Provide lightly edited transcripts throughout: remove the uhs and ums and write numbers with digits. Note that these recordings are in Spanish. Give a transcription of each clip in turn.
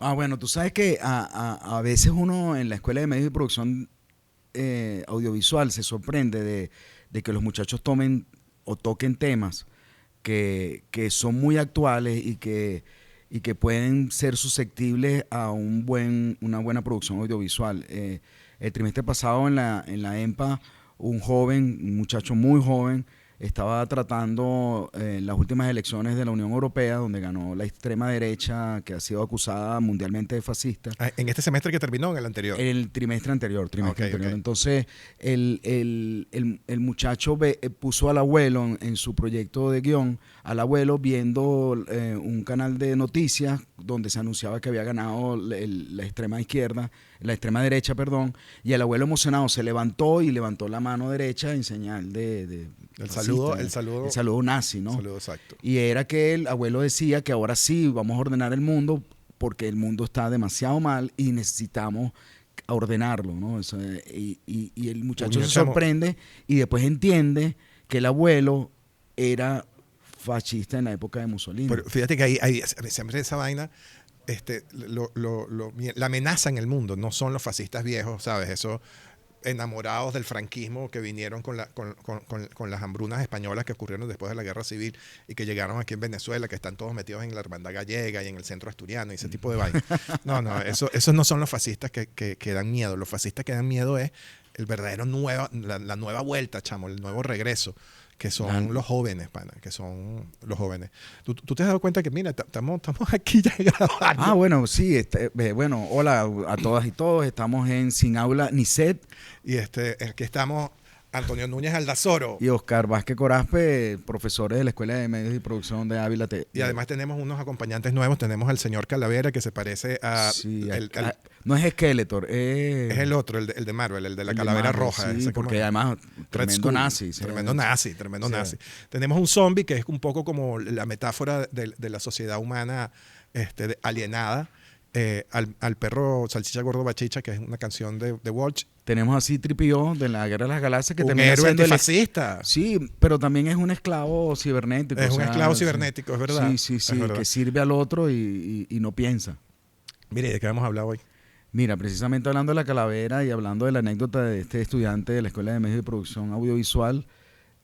Bueno, tú sabes que a veces uno en la escuela de medios de producción audiovisual se sorprende de que los muchachos tomen o toquen temas que son muy actuales y que pueden ser susceptibles a una buena producción audiovisual. El trimestre pasado en la EMPA, un muchacho muy joven, estaba tratando las últimas elecciones de la Unión Europea, donde ganó la extrema derecha, que ha sido acusada mundialmente de fascista. Ah, en este semestre que terminó, en el anterior. El trimestre anterior, Ok, trimestre anterior. ok. Entonces, el muchacho puso al abuelo en su proyecto de guión, al abuelo viendo un canal de noticias donde se anunciaba que había ganado la extrema izquierda, la extrema derecha, perdón, y el abuelo emocionado se levantó y levantó la mano derecha en señal de El fascista, saludo, el el saludo, saludo nazi, el ¿no? saludo exacto. Y era que el abuelo decía que ahora sí vamos a ordenar el mundo porque el mundo está demasiado mal y necesitamos ordenarlo, ¿no? Eso, y el muchacho Coño, se chamo. sorprende y después entiende que el abuelo era fascista en la época de Mussolini. Pero fíjate que hay siempre esa vaina, la amenaza en el mundo no son los fascistas viejos, ¿sabes? Esos enamorados del franquismo que vinieron con las hambrunas españolas que ocurrieron después de la guerra civil y que llegaron aquí en Venezuela, que están todos metidos en la hermandad gallega y en el centro asturiano y ese tipo de vaina. No, no, esos no son los fascistas que dan miedo. Los fascistas que dan miedo es el verdadero la nueva vuelta, chamo, el nuevo regreso, que La- son los jóvenes, pana, que son los jóvenes. ¿Tú te has dado cuenta que, mira, estamos aquí ya grabando? bueno, sí, bueno, hola a todas y todos, estamos en Sin Aula ni Set Y aquí estamos Antonio Núñez Aldazoro. y Oscar Vázquez Corazpe, profesores de la Escuela de Medios y Producción de Ávila. Y además tenemos unos acompañantes nuevos. Tenemos al señor Calavera, que se parece a... Sí, el- no es Skeletor, es el otro, el de Marvel, el de la el de calavera Marvel, roja. sí, Ese porque como además Red tremendo Skull. nazi. Tremendo nazi, tremendo Sí. nazi. Tenemos un zombie que es un poco como la metáfora de la sociedad humana alienada. Al perro Salchicha Gordo Bachicha, que es una canción de Walsh. Tenemos así Tripio de la Guerra de las Galaxias que Un termina héroe siendo antifascista. Sí, pero también es un esclavo cibernético. Es O un sea, esclavo sí, cibernético, es verdad. sí, sí, Es sí, verdad. que sirve al otro y no piensa. Mire, ¿de qué vamos a hablar hoy? Mira, precisamente hablando de la calavera y hablando de la anécdota de este estudiante de la Escuela de Medios de Producción Audiovisual,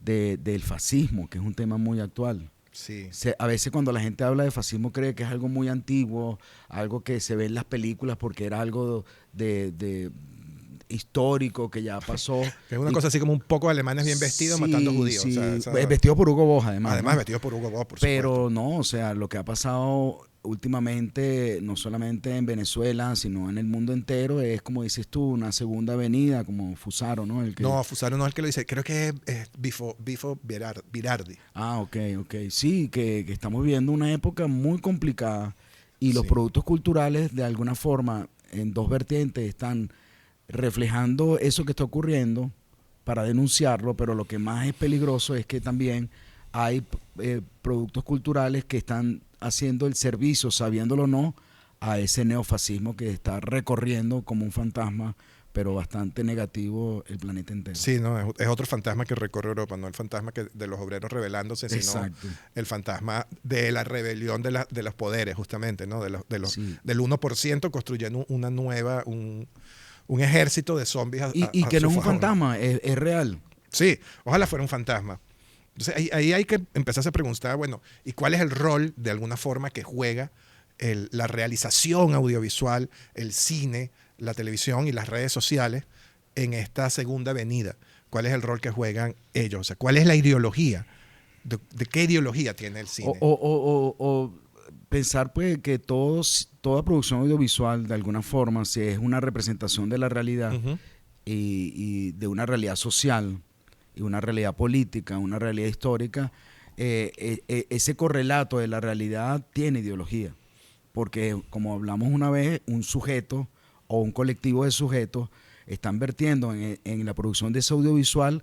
del fascismo, que es un tema muy actual. Sí. A veces cuando la gente habla de fascismo cree que es algo muy antiguo, algo que se ve en las películas porque era algo de histórico que ya pasó. Que es una Y cosa así como un poco de alemanes bien vestidos matando sí, judíos. O sea, sí, vestido por Hugo Boss además, además ¿no? vestidos por Hugo Boss, por supuesto. Pero no, o sea, lo que ha pasado últimamente, no solamente en Venezuela, sino en el mundo entero, es como dices tú, una segunda avenida, como Fusaro, ¿no? No, Fusaro no es el que lo dice. Creo que es Bifo Virardi. Ok, ok. Sí, que estamos viviendo una época muy complicada y los Sí. productos culturales, de alguna forma, en dos vertientes, están reflejando eso que está ocurriendo para denunciarlo, pero lo que más es peligroso es que también hay productos culturales que están haciendo el servicio, sabiéndolo o no, a ese neofascismo que está recorriendo como un fantasma, pero bastante negativo el planeta entero. Sí, no, es otro fantasma que recorre Europa, no el fantasma de los obreros rebelándose, sino Exacto. el fantasma de la rebelión de los poderes, justamente, ¿no? Sí. Del 1% construyendo una nueva, un ejército de zombies Y a que no su es un favor. fantasma, es real. Sí, ojalá fuera un fantasma. Entonces ahí hay que empezarse a preguntar, bueno, ¿y cuál es el rol, de alguna forma, que juega la realización audiovisual, el cine, la televisión y las redes sociales en esta segunda avenida? ¿Cuál es el rol que juegan ellos? O sea, ¿cuál es la ideología? ¿De qué ideología tiene el O, cine? o- o- o pensar pues que toda producción audiovisual, de alguna forma, si es una representación de la realidad Ujú. y de una realidad social y una realidad política, una realidad histórica, ese correlato de la realidad tiene ideología. Porque, como hablamos una vez, un sujeto o un colectivo de sujetos están vertiendo en la producción de ese audiovisual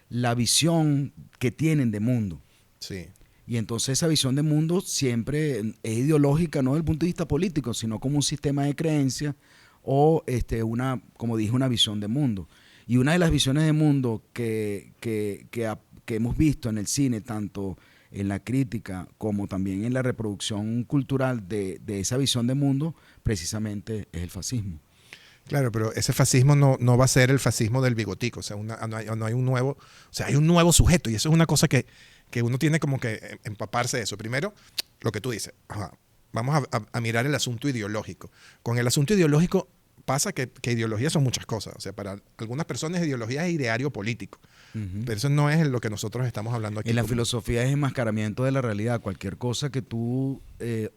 la visión que tienen de mundo. Sí. Y entonces esa visión de mundo siempre es ideológica, no desde el punto de vista político, sino como un sistema de creencias o como dije, una visión de mundo. Y una de las visiones de mundo que hemos visto en el cine, tanto en la crítica como también en la reproducción cultural de esa visión de mundo, precisamente es el fascismo. Claro, pero ese fascismo no va a ser el fascismo del bigotico, o sea, no hay un nuevo, o sea, hay un nuevo sujeto y eso es una cosa que uno tiene como que empaparse de eso. Primero, lo que tú dices, vamos a mirar el asunto ideológico. Con el asunto ideológico pasa que ideología son muchas cosas, o sea, para algunas personas ideología es ideario político, pero eso no es lo que nosotros estamos hablando aquí. En la filosofía es enmascaramiento de la realidad. Cualquier cosa que tú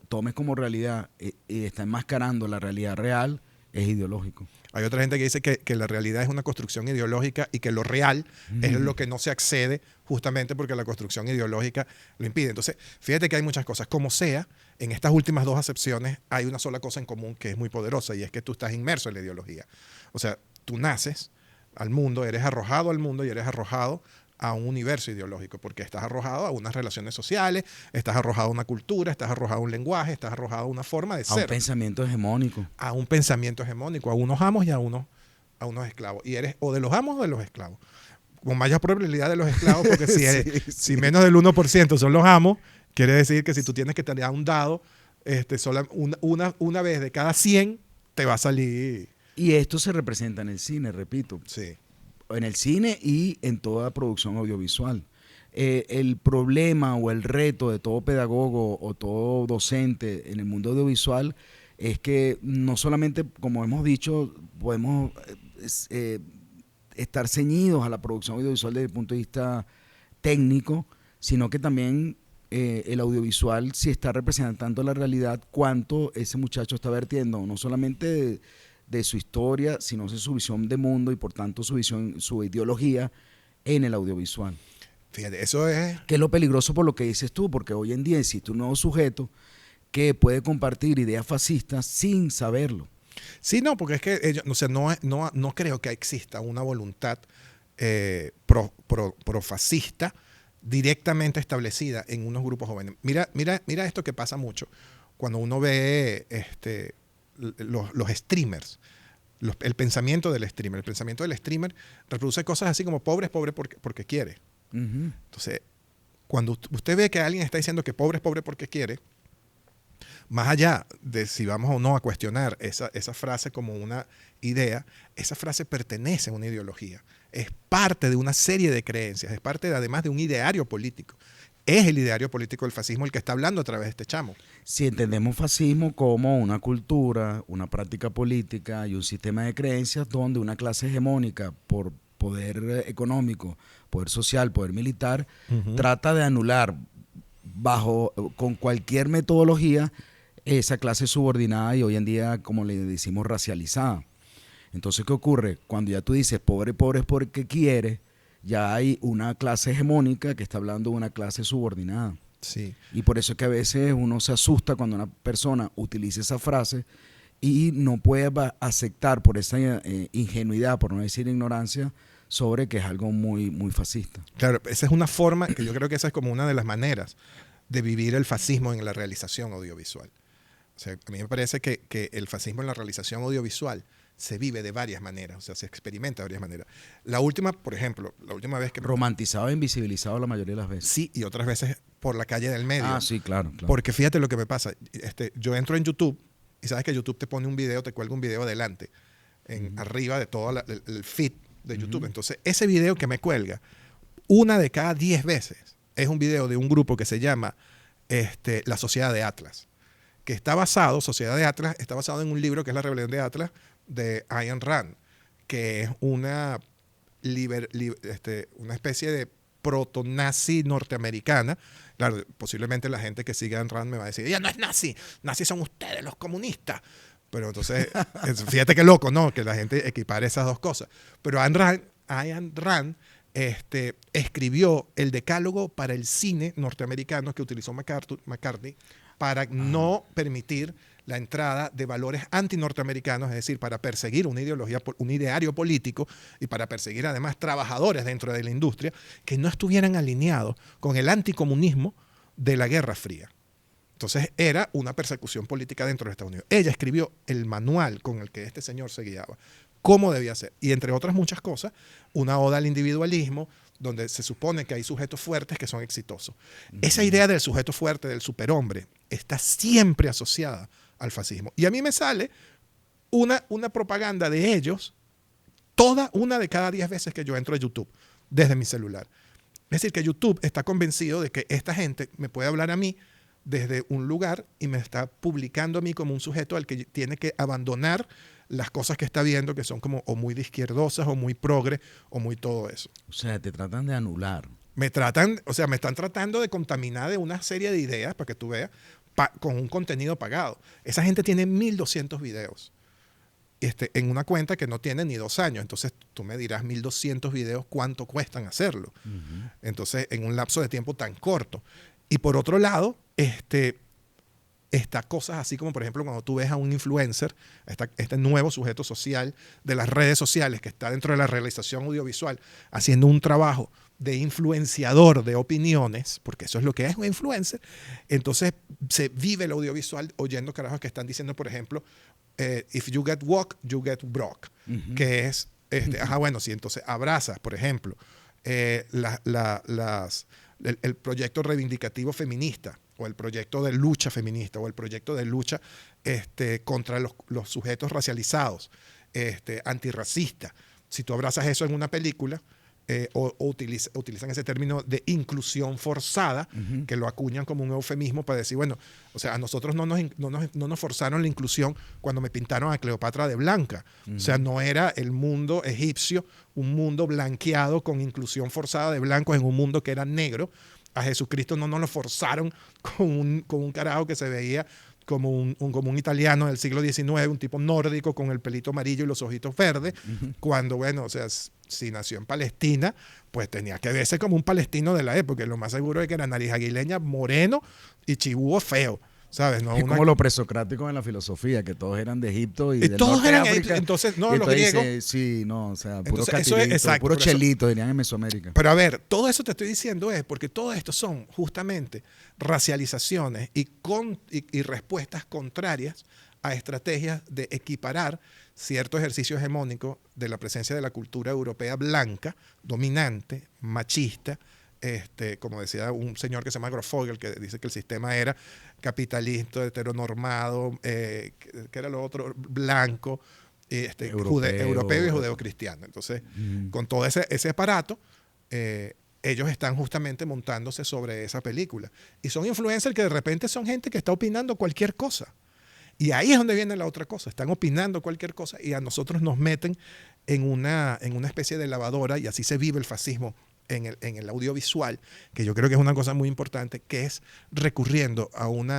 tomes como realidad y está enmascarando la realidad real es ideológico. Hay otra gente que dice que la realidad es una construcción ideológica y que lo real es lo que no se accede justamente porque la construcción ideológica lo impide. Entonces, fíjate que hay muchas cosas. Como sea, en estas últimas dos acepciones hay una sola cosa en común que es muy poderosa y es que tú estás inmerso en la ideología. O sea, tú naces al mundo, eres arrojado al mundo y eres arrojado a un universo ideológico, porque estás arrojado a unas relaciones sociales, estás arrojado a una cultura, estás arrojado a un lenguaje, estás arrojado a una forma de ser. A un pensamiento hegemónico. A un pensamiento hegemónico, a unos amos y a unos esclavos. Y eres o de los amos o de los esclavos. Con mayor probabilidad de los esclavos, porque si menos del 1% son los amos, quiere decir que si tú tienes que tener un dado, una vez de cada 100 te va a salir. Y esto se representa en el cine, repito. Sí. En el cine y en toda producción audiovisual. El problema o el reto de todo pedagogo o todo docente en el mundo audiovisual es que no solamente, como hemos dicho, podemos estar ceñidos a la producción audiovisual desde el punto de vista técnico, sino que también el audiovisual sí está representando la realidad, cuánto ese muchacho está vertiendo, no solamente de su historia, sino de su visión de mundo y por tanto su ideología en el audiovisual. Fíjate, eso es... Que es lo peligroso por lo que dices tú, porque hoy en día existe un nuevo sujeto que puede compartir ideas fascistas sin saberlo. Sí, no, porque es que ellos, o sea, no creo que exista una voluntad profascista directamente establecida en unos grupos jóvenes. Mira esto que pasa mucho cuando uno ve los streamers, el pensamiento del streamer. El pensamiento del streamer reproduce cosas así como pobre es pobre porque quiere. Uh-huh. Entonces, cuando usted ve que alguien está diciendo que pobre es pobre porque quiere, más allá de si vamos o no a cuestionar esa frase como una idea, esa frase pertenece a una ideología. Es parte de una serie de creencias, es parte además de un ideario político. Es el ideario político del fascismo el que está hablando a través de este chamo. Si entendemos fascismo como una cultura, una práctica política y un sistema de creencias donde una clase hegemónica por poder económico, poder social, poder militar, trata de anular con cualquier metodología esa clase subordinada y hoy en día, como le decimos, racializada. Entonces, ¿qué ocurre? Cuando ya tú dices pobre es porque quiere, ya hay una clase hegemónica que está hablando de una clase subordinada. Sí. Y por eso es que a veces uno se asusta cuando una persona utiliza esa frase y no puede aceptar por esa ingenuidad, por no decir ignorancia, sobre que es algo muy, muy fascista. Claro, esa es una forma, que yo creo que esa es como una de las maneras de vivir el fascismo en la realización audiovisual. O sea, a mí me parece que el fascismo en la realización audiovisual se vive de varias maneras, o sea, se experimenta de varias maneras. La última, por ejemplo, la última vez que... Romantizado e invisibilizado la mayoría de las veces. Sí, y otras veces por la calle del medio. Ah, sí, claro. Porque fíjate lo que me pasa. Yo entro en YouTube y sabes que YouTube te pone un video, te cuelga un video adelante, arriba de todo el feed de YouTube. Entonces, ese video que me cuelga, una de cada 10 veces, es un video de un grupo que se llama La Sociedad de Atlas, que Sociedad de Atlas, está basado en un libro que es La Rebelión de Atlas, de Ayn Rand, que es una especie de proto-nazi norteamericana. Claro, posiblemente la gente que sigue a Ayn Rand me va a decir, ya no es nazi, nazis son ustedes, los comunistas. Pero entonces, fíjate qué loco, ¿no? Que la gente equipare esas dos cosas. Pero Ayn Rand escribió el decálogo para el cine norteamericano que utilizó McCarthy para no permitir la entrada de valores antinorteamericanos, es decir, para perseguir una ideología, un ideario político y para perseguir además trabajadores dentro de la industria que no estuvieran alineados con el anticomunismo de la Guerra Fría. Entonces era una persecución política dentro de Estados Unidos. Ella escribió el manual con el que este señor se guiaba, cómo debía ser. Y entre otras muchas cosas, una oda al individualismo, donde se supone que hay sujetos fuertes que son exitosos. Esa idea del sujeto fuerte, del superhombre, está siempre asociada al fascismo. Y a mí me sale una propaganda de ellos una de cada 10 veces que yo entro a YouTube desde mi celular. Es decir, que YouTube está convencido de que esta gente me puede hablar a mí desde un lugar y me está publicando a mí como un sujeto al que tiene que abandonar las cosas que está viendo, que son como o muy de izquierdosas o muy progre o muy todo eso. O sea, te tratan de anular. Me están tratando de contaminar de una serie de ideas, para que tú veas, con un contenido pagado. Esa gente tiene 1.200 videos en una cuenta que no tiene ni 2 años. Entonces tú me dirás, 1.200 videos, ¿cuánto cuestan hacerlo? Uh-huh. Entonces, en un lapso de tiempo tan corto. Y por otro lado, estas cosas así como, por ejemplo, cuando tú ves a un influencer, este nuevo sujeto social de las redes sociales que está dentro de la realización audiovisual, haciendo un trabajo de influenciador de opiniones, porque eso es lo que es un influencer. Entonces se vive el audiovisual oyendo carajos que están diciendo, por ejemplo, if you get woke, you get broke. Uh-huh. Que es, bueno, sí, entonces abrazas, por ejemplo, el proyecto reivindicativo feminista, o el proyecto de lucha feminista, o el proyecto de lucha contra los sujetos racializados, antirracista. Si tú abrazas eso en una película, utilizan ese término de inclusión forzada, uh-huh, que lo acuñan como un eufemismo para decir, bueno, o sea, a nosotros no nos forzaron la inclusión cuando me pintaron a Cleopatra de blanca. Uh-huh. O sea, no era el mundo egipcio, un mundo blanqueado con inclusión forzada de blancos en un mundo que era negro. A Jesucristo no nos lo forzaron con un carajo que se veía como un italiano del siglo XIX, un tipo nórdico con el pelito amarillo y los ojitos verdes, uh-huh, cuando, bueno, o sea, si nació en Palestina, pues tenía que verse como un palestino de la época. Lo más seguro es que era nariz aguileña, moreno y chibúo feo, ¿sabes? No, es como lo presocrático en la filosofía, que todos eran de Egipto y del todos norte eran de África. Entonces, no, los griegos. Sí, no, o sea, puro catirito, puro chelito, dirían en Mesoamérica. Pero a ver, todo eso te estoy diciendo es porque todo esto son justamente racializaciones y respuestas contrarias a estrategias de equiparar cierto ejercicio hegemónico de la presencia de la cultura europea blanca, dominante, machista, como decía un señor que se llama Grofogel, que dice que el sistema era capitalista, heteronormado, que era lo otro, blanco, europeo y judeocristiano. Entonces, con todo ese aparato, ellos están justamente montándose sobre esa película. Y son influencers que de repente son gente que está opinando cualquier cosa. Y ahí es donde viene la otra cosa. Están opinando cualquier cosa y a nosotros nos meten en una especie de lavadora, y así se vive el fascismo en el audiovisual, que yo creo que es una cosa muy importante, que es recurriendo a un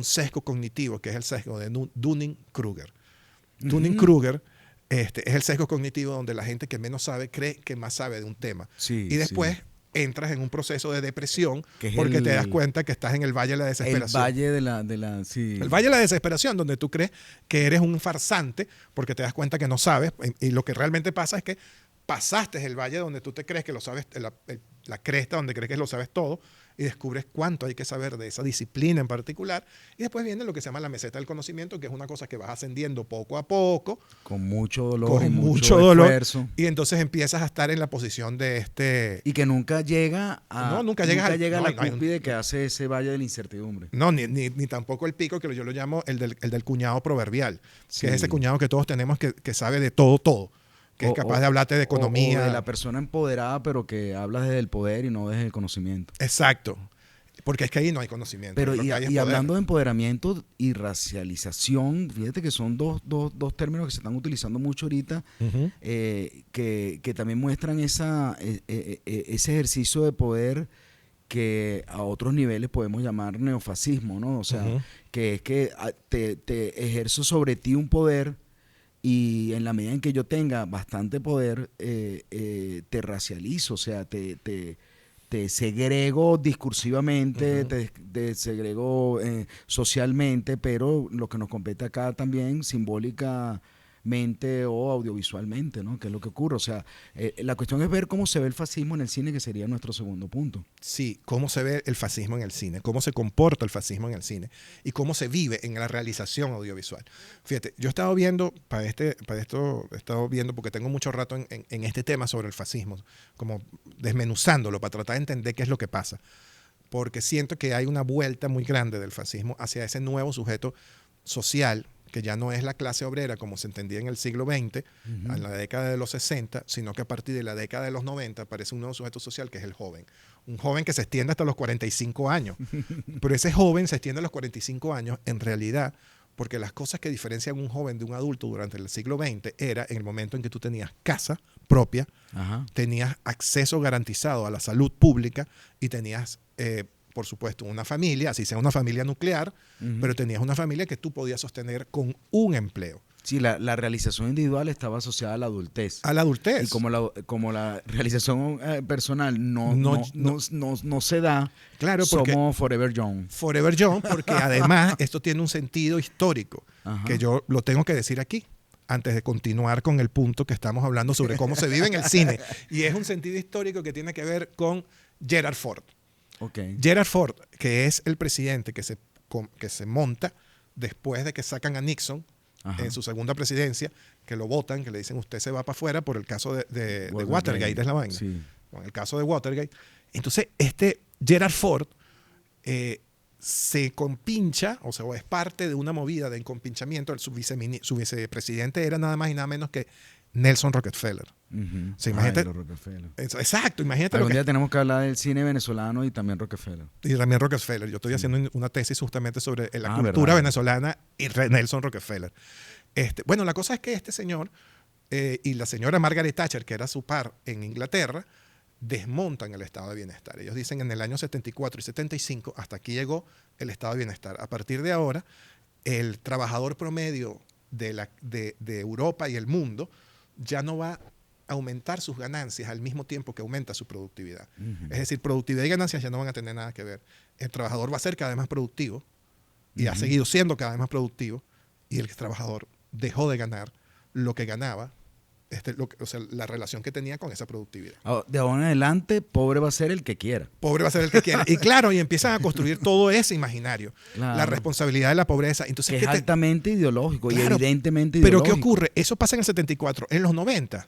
sesgo cognitivo, que es el sesgo de Dunning-Kruger. Uh-huh. Dunning-Kruger es el sesgo cognitivo donde la gente que menos sabe cree que más sabe de un tema. Sí, y después entras en un proceso de depresión porque te das cuenta que estás en el valle de la desesperación. El valle sí. El valle de la desesperación, donde tú crees que eres un farsante porque te das cuenta que no sabes, y lo que realmente pasa es que pasaste el valle donde tú te crees que lo sabes, la cresta donde crees que lo sabes todo, y descubres cuánto hay que saber de esa disciplina en particular, y después viene lo que se llama la meseta del conocimiento, que es una cosa que vas ascendiendo poco a poco. Con mucho dolor y mucho esfuerzo. Y entonces empiezas a estar en la posición de Y que nunca llega a la cúspide cúspide que hace ese valle de la incertidumbre. No, ni tampoco el pico, que yo lo llamo el del cuñado proverbial, que es ese cuñado que todos tenemos que sabe de todo. Que es capaz de hablarte de economía. O de la persona empoderada, pero que habla desde el poder y no desde el conocimiento. Exacto. Porque es que ahí no hay conocimiento. Pero y hablando de empoderamiento y racialización, fíjate que son dos términos que se están utilizando mucho ahorita, uh-huh, que también muestran ese ejercicio de poder que a otros niveles podemos llamar neofascismo, ¿no? O sea, uh-huh, que es que te ejerzo sobre ti un poder, y en la medida en que yo tenga bastante poder, te racializo, o sea, te segrego discursivamente, uh-huh, te segrego socialmente, pero lo que nos compete acá también simbólicamente o audiovisualmente, ¿no? Que es lo que ocurre. O sea, la cuestión es ver cómo se ve el fascismo en el cine, que sería nuestro segundo punto. Sí, cómo se ve el fascismo en el cine, cómo se comporta el fascismo en el cine y cómo se vive en la realización audiovisual. Fíjate, yo he estado viendo, para esto he estado viendo, porque tengo mucho rato en este tema sobre el fascismo, como desmenuzándolo para tratar de entender qué es lo que pasa. porque siento que hay una vuelta muy grande del fascismo hacia ese nuevo sujeto social, que ya no es la clase obrera como se entendía en el siglo XX, en la década de los 60, sino que a partir de la década de los 90 aparece un nuevo sujeto social que es el joven. Un joven que se extiende hasta los 45 años. Pero ese joven se extiende a los 45 años en realidad porque las cosas que diferencian un joven de un adulto durante el siglo XX era en el momento en que tú tenías casa propia, tenías acceso garantizado a la salud pública y tenías por supuesto, una familia, así sea una familia nuclear, pero tenías una familia que tú podías sostener con un empleo. Sí, la realización individual estaba asociada a la adultez. A la adultez. Y como la realización personal no se da, claro, somos Forever Young. Forever Young, porque además esto tiene un sentido histórico, que yo lo tengo que decir aquí, antes de continuar con el punto que estamos hablando sobre cómo se vive en el cine. Y es un sentido histórico que tiene que ver con Gerald Ford. Okay. Gerald Ford, que es el presidente que se monta después de que sacan a Nixon en su segunda presidencia, que lo votan, que le dicen usted se va para afuera por el caso de Watergate, es la vaina. Sí. Con el caso de Watergate. Entonces, Gerald Ford se compincha, o sea, es parte de una movida de encompinchamiento. Su vicepresidente era nada más y nada menos que Nelson Rockefeller. O sea, imagínate, Rockefeller. Exacto, imagínate. Algún día tenemos que hablar del cine venezolano y también Rockefeller. Y también Rockefeller. Yo estoy haciendo una tesis justamente sobre la cultura venezolana y Nelson Rockefeller. Bueno, la cosa es que este señor y la señora Margaret Thatcher, que era su par en Inglaterra, desmontan el estado de bienestar. Ellos dicen en el año 74 y 75, hasta aquí llegó el estado de bienestar. A partir de ahora, el trabajador promedio de Europa y el mundo ya no va a aumentar sus ganancias al mismo tiempo que aumenta su productividad. Es decir, productividad y ganancias ya no van a tener nada que ver. El trabajador va a ser cada vez más productivo y ha seguido siendo cada vez más productivo, y el trabajador dejó de ganar lo que ganaba, o sea, la relación que tenía con esa productividad. De ahora en adelante, pobre va a ser el que quiera. Pobre va a ser el que quiera. Y claro, y empiezan a construir todo ese imaginario. Claro. La responsabilidad de la pobreza. Entonces, que es altamente ideológico, claro, y evidentemente ideológico. Pero ¿qué ocurre? Eso pasa en el 74. En los 90,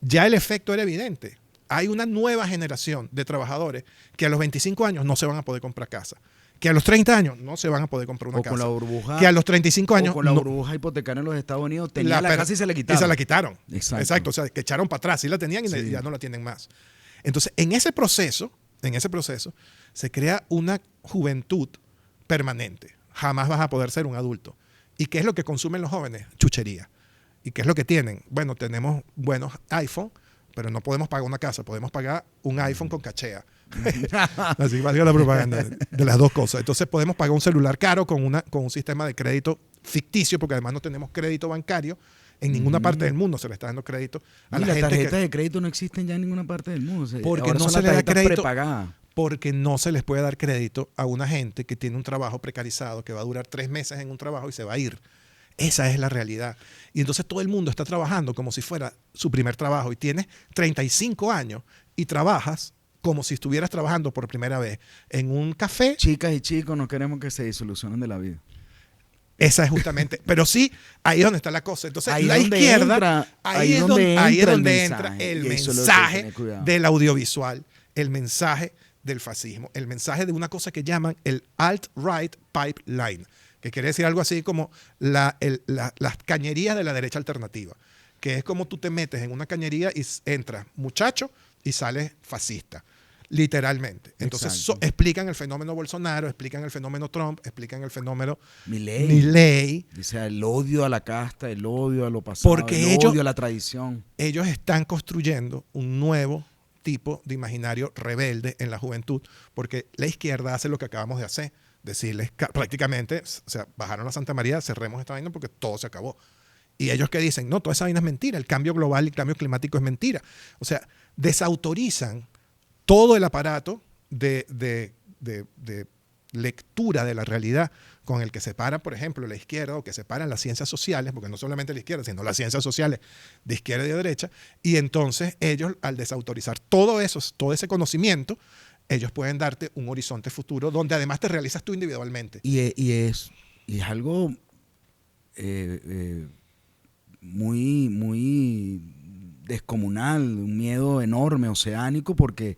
ya el efecto era evidente. Hay una nueva generación de trabajadores que a los 25 años no se van a poder comprar casa. Que a los 30 años no se van a poder comprar una casa. Con la burbuja, que a los 35 años... O con la burbuja hipotecaria en los Estados Unidos tenía la casa y se la quitaron. Y se la quitaron. Exacto. O sea, que echaron para atrás. Sí la tenían y ya no la tienen más. Entonces, en ese proceso, se crea una juventud permanente. Jamás vas a poder ser un adulto. ¿Y qué es lo que consumen los jóvenes? Chuchería. ¿Y qué es lo que tienen? Bueno, tenemos buenos iPhone, pero no podemos pagar una casa. Podemos pagar un iPhone con cachea. Así va la propaganda de las dos cosas. Entonces podemos pagar un celular caro con un sistema de crédito ficticio, porque además no tenemos crédito bancario. En ninguna parte del mundo se le está dando crédito a la gente. Las tarjetas de crédito no existen ya en ninguna parte del mundo. Porque no se le da crédito. Porque no se les puede dar crédito a una gente que tiene un trabajo precarizado, que va a durar 3 meses en un trabajo y se va a ir. Esa es la realidad. Y entonces todo el mundo está trabajando como si fuera su primer trabajo, y tienes 35 años y trabajas como si estuvieras trabajando por primera vez en un café. Chicas y chicos, no queremos que se disolucionen de la vida. Esa es justamente, pero sí, ahí es donde está la cosa. Entonces, ahí la izquierda, ahí es donde entra el mensaje del audiovisual, el mensaje del fascismo, el mensaje de una cosa que llaman el alt-right pipeline, que quiere decir algo así como las cañerías de la derecha alternativa, que es como tú te metes en una cañería y entras muchacho y sales fascista. Literalmente. Entonces explican el fenómeno Bolsonaro, explican el fenómeno Trump, explican el fenómeno Milei. O sea, el odio a la casta, el odio a lo pasado, odio a la tradición. Ellos están construyendo un nuevo tipo de imaginario rebelde en la juventud, porque la izquierda hace lo que acabamos de hacer, decirles prácticamente, o sea, bajaron a Santa María, cerremos esta vaina porque todo se acabó. Y ellos que dicen, no, toda esa vaina es mentira, el cambio global y el cambio climático es mentira. O sea, desautorizan todo el aparato de lectura de la realidad con el que separa, por ejemplo, la izquierda, o que separan las ciencias sociales, porque no solamente la izquierda, sino las ciencias sociales de izquierda y de derecha, y entonces ellos, al desautorizar todo ese conocimiento, ellos pueden darte un horizonte futuro donde además te realizas tú individualmente. Y es algo muy, muy descomunal, un miedo enorme, oceánico, porque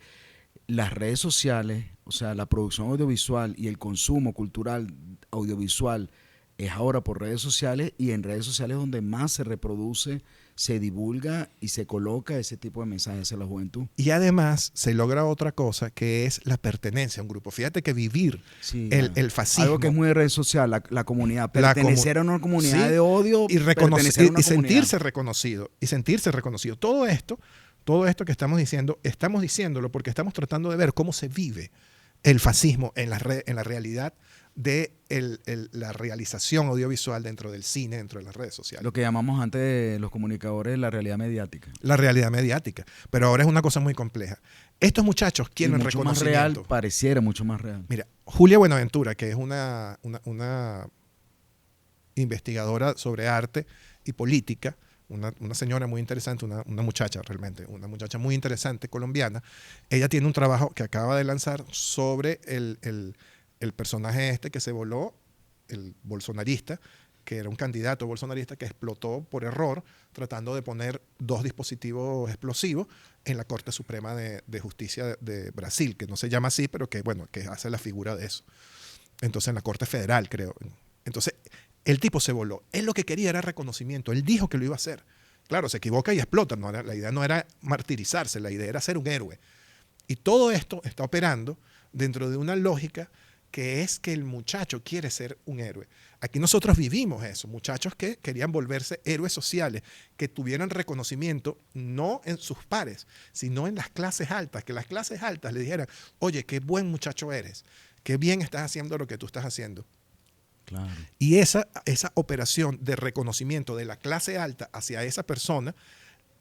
las redes sociales O sea, la producción audiovisual y el consumo cultural audiovisual es ahora por redes sociales, y en redes sociales donde más se reproduce, se divulga y se coloca ese tipo de mensajes hacia la juventud. Y además se logra otra cosa, que es la pertenencia a un grupo. Fíjate que vivir Sí, el fascismo... algo que es muy de red social, la comunidad, pertenecer a una comunidad, sí, de odio y, pertenecer a una sentirse reconocido. Y sentirse reconocido. Todo esto que estamos diciéndolo porque estamos tratando de ver cómo se vive el fascismo en la realidad de la realización audiovisual dentro del cine, dentro de las redes sociales. Lo que llamamos antes los comunicadores la realidad mediática. La realidad mediática. Pero ahora es una cosa muy compleja. Estos muchachos quieren reconocimiento. Mucho más real, pareciera mucho más real. Mira, Julia Buenaventura, que es una investigadora sobre arte y política, una señora muy interesante, una muchacha realmente, una muchacha muy interesante colombiana. Ella tiene un trabajo que acaba de lanzar sobre el personaje este que se voló, el bolsonarista, que era un candidato bolsonarista que explotó por error tratando de poner 2 dispositivos explosivos en la Corte Suprema de Justicia de Brasil, que no se llama así, pero que, bueno, que hace la figura de eso. Entonces, en la Corte Federal, creo. Entonces, el tipo se voló. Él lo que quería era reconocimiento. Él dijo que lo iba a hacer. Claro, se equivoca y explota. La idea no era martirizarse, la idea era ser un héroe. Y todo esto está operando dentro de una lógica que es que el muchacho quiere ser un héroe. Aquí nosotros vivimos eso, muchachos que querían volverse héroes sociales, que tuvieran reconocimiento no en sus pares, sino en las clases altas, que las clases altas le dijeran, oye, qué buen muchacho eres, qué bien estás haciendo lo que tú estás haciendo. Claro. Y esa operación de reconocimiento de la clase alta hacia esa persona,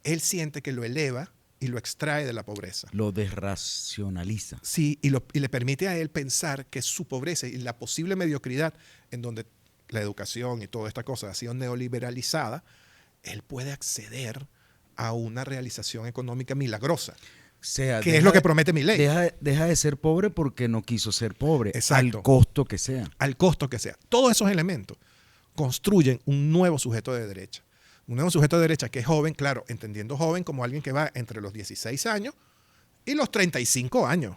él siente que lo eleva y lo extrae de la pobreza. Lo desracionaliza. Sí, y le permite a él pensar que su pobreza y la posible mediocridad en donde la educación y toda esta cosa ha sido neoliberalizada, él puede acceder a una realización económica milagrosa. Sea, que es lo que promete Milei. Deja de ser pobre porque no quiso ser pobre. Exacto. Al costo que sea. Al costo que sea. Todos esos elementos construyen un nuevo sujeto de derecha. Un nuevo sujeto de derecha que es joven, claro, entendiendo joven como alguien que va entre los 16 años y los 35 años.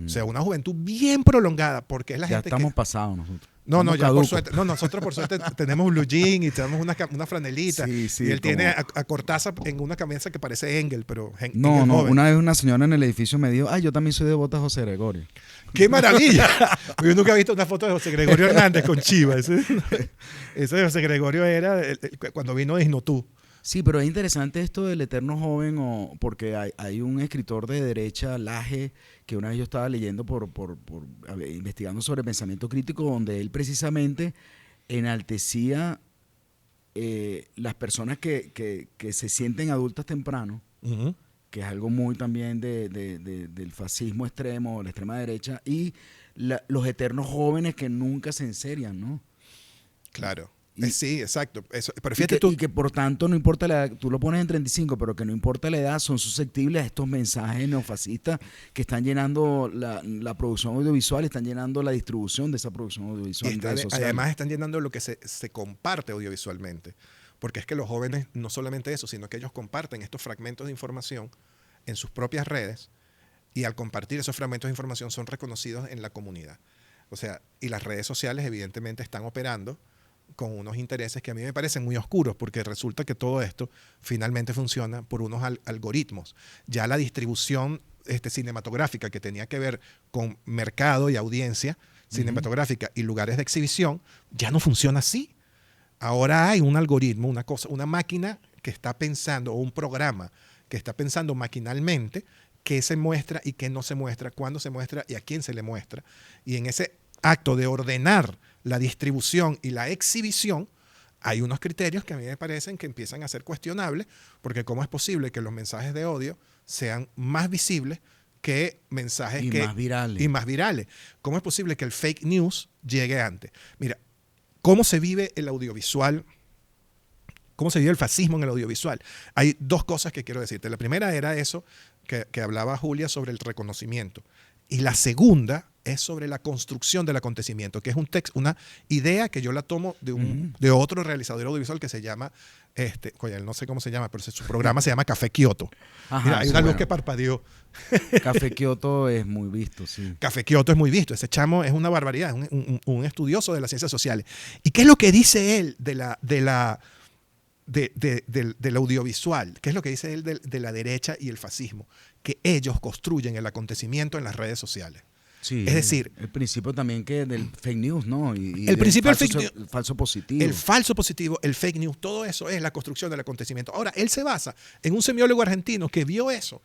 O sea, una juventud bien prolongada, porque es la gente que... Ya estamos pasados nosotros. No, ya caduco. Por suerte. No, nosotros por suerte tenemos blue jean y tenemos una franelita. Sí, y él tiene a Cortázar en una camisa que parece Engel, pero no, Engel joven. Una vez una señora en el edificio me dijo, yo también soy de botas José Gregorio. ¡Qué maravilla! Yo nunca he visto una foto de José Gregorio Hernández con Chivas. Ese de José Gregorio era cuando vino de Isnotú. Sí, pero es interesante esto del eterno joven, porque hay un escritor de derecha, Laje, que una vez yo estaba leyendo investigando sobre pensamiento crítico, donde él precisamente enaltecía las personas que se sienten adultas temprano, Uh-huh. que es algo muy también del fascismo extremo, la extrema derecha, y los eternos jóvenes que nunca se enserian, ¿no? Claro. Sí, exacto. Eso, pero fíjate tú. Y que por tanto no importa la edad, tú lo pones en 35, pero que no importa la edad, son susceptibles a estos mensajes neofascistas que están llenando la producción audiovisual, están llenando la distribución de esa producción audiovisual. Y además están llenando lo que se comparte audiovisualmente. Porque es que los jóvenes, no solamente eso, sino que ellos comparten estos fragmentos de información en sus propias redes, y al compartir esos fragmentos de información son reconocidos en la comunidad. O sea, y las redes sociales evidentemente están operando con unos intereses que a mí me parecen muy oscuros, porque resulta que todo esto finalmente funciona por unos algoritmos. Ya la distribución cinematográfica que tenía que ver con mercado y audiencia cinematográfica y lugares de exhibición, ya no funciona así. Ahora hay un algoritmo, una máquina que está pensando, o un programa que está pensando maquinalmente qué se muestra y qué no se muestra, cuándo se muestra y a quién se le muestra. Y en ese acto de ordenar la distribución y la exhibición, hay unos criterios que a mí me parecen que empiezan a ser cuestionables, porque ¿cómo es posible que los mensajes de odio sean más visibles que mensajes más virales? ¿Cómo es posible que el fake news llegue antes? Mira, ¿cómo se vive el audiovisual? ¿Cómo se vive el fascismo en el audiovisual? Hay 2 cosas que quiero decirte. La primera era eso que hablaba Julia sobre el reconocimiento. Y la segunda es sobre la construcción del acontecimiento, que es una idea que yo la tomo de otro realizador audiovisual que se llama, coño, no sé cómo se llama, pero su programa se llama Café Kioto. Ajá, Mira, hay sí, una luz bueno. que parpadeó. Café Kioto es muy visto, sí. Café Kioto es muy visto. Ese chamo es una barbaridad, es un estudioso de las ciencias sociales. ¿Y qué es lo que dice él del audiovisual? ¿Qué es lo que dice él de la derecha y el fascismo? Que ellos construyen el acontecimiento en las redes sociales. Sí, Es decir, el principio también que del fake news, ¿no? Y el principio del falso, fake news, el falso positivo. el falso positivo, el fake news, todo eso es la construcción del acontecimiento. Ahora, él se basa en un semiólogo argentino que vio eso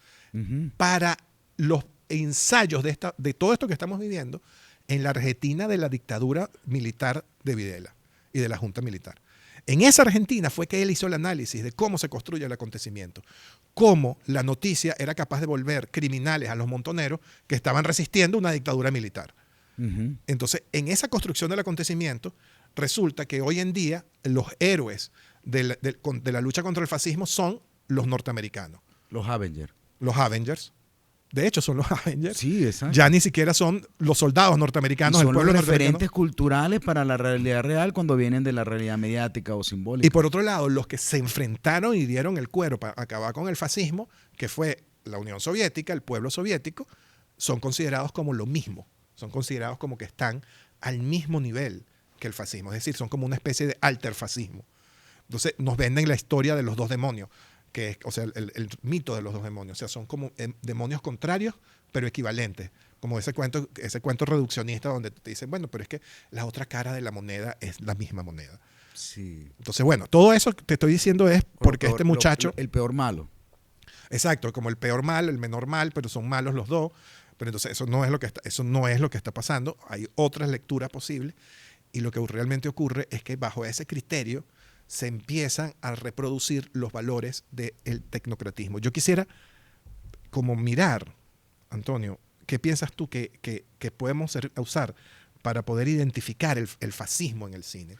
para los ensayos de todo esto que estamos viviendo en la Argentina de la dictadura militar de Videla y de la Junta Militar. En esa Argentina fue que él hizo el análisis de cómo se construye el acontecimiento, cómo la noticia era capaz de volver criminales a los montoneros que estaban resistiendo una dictadura militar. Entonces, en esa construcción del acontecimiento, resulta que hoy en día los héroes de la lucha contra el fascismo son los norteamericanos. Los Avengers. Los Avengers. De hecho, son los Avengers. Sí, exacto. Ya ni siquiera son los soldados norteamericanos. Y son el pueblo los referentes culturales para la realidad real cuando vienen de la realidad mediática o simbólica. Y por otro lado, los que se enfrentaron y dieron el cuero para acabar con el fascismo, que fue la Unión Soviética, el pueblo soviético, son considerados como lo mismo. Son considerados como que están al mismo nivel que el fascismo. Es decir, son como una especie de alterfascismo. Entonces, nos venden la historia de los dos demonios, que es, o sea, el mito de los dos demonios. O sea, son como demonios contrarios, pero equivalentes. Como ese cuento reduccionista donde te dicen, bueno, pero es que la otra cara de la moneda es la misma moneda. Sí. Entonces, bueno, todo eso que te estoy diciendo es porque este muchacho... el peor malo. Exacto, como el peor mal, el menor mal, pero son malos los dos. Pero entonces eso no es lo que está pasando. Hay otras lecturas posibles. Y lo que realmente ocurre es que bajo ese criterio se empiezan a reproducir los valores del tecnocratismo. Yo quisiera como mirar, Antonio, ¿qué piensas tú que podemos usar para poder identificar el fascismo en el cine?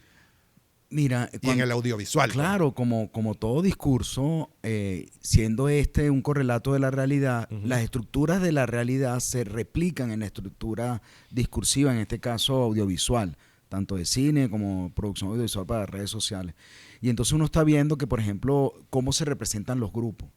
Mira, y en el audiovisual. Claro, como todo discurso, siendo este un correlato de la realidad, las estructuras de la realidad se replican en la estructura discursiva, en este caso audiovisual, tanto de cine como producción audiovisual para redes sociales. Y entonces uno está viendo que, por ejemplo, cómo se representan los grupos.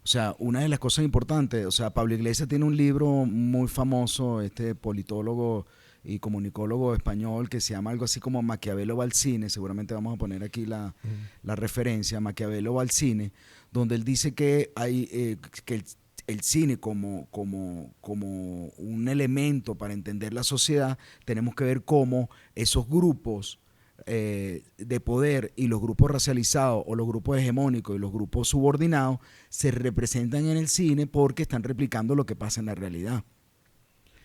O sea, una de las cosas importantes, o sea, Pablo Iglesias tiene un libro muy famoso, este politólogo y comunicólogo español, que se llama algo así como Maquiavelo va al cine. Seguramente vamos a poner aquí la referencia, Maquiavelo va al cine, donde él dice que hay que el cine como un elemento para entender la sociedad, tenemos que ver cómo esos grupos de poder y los grupos racializados o los grupos hegemónicos y los grupos subordinados se representan en el cine porque están replicando lo que pasa en la realidad.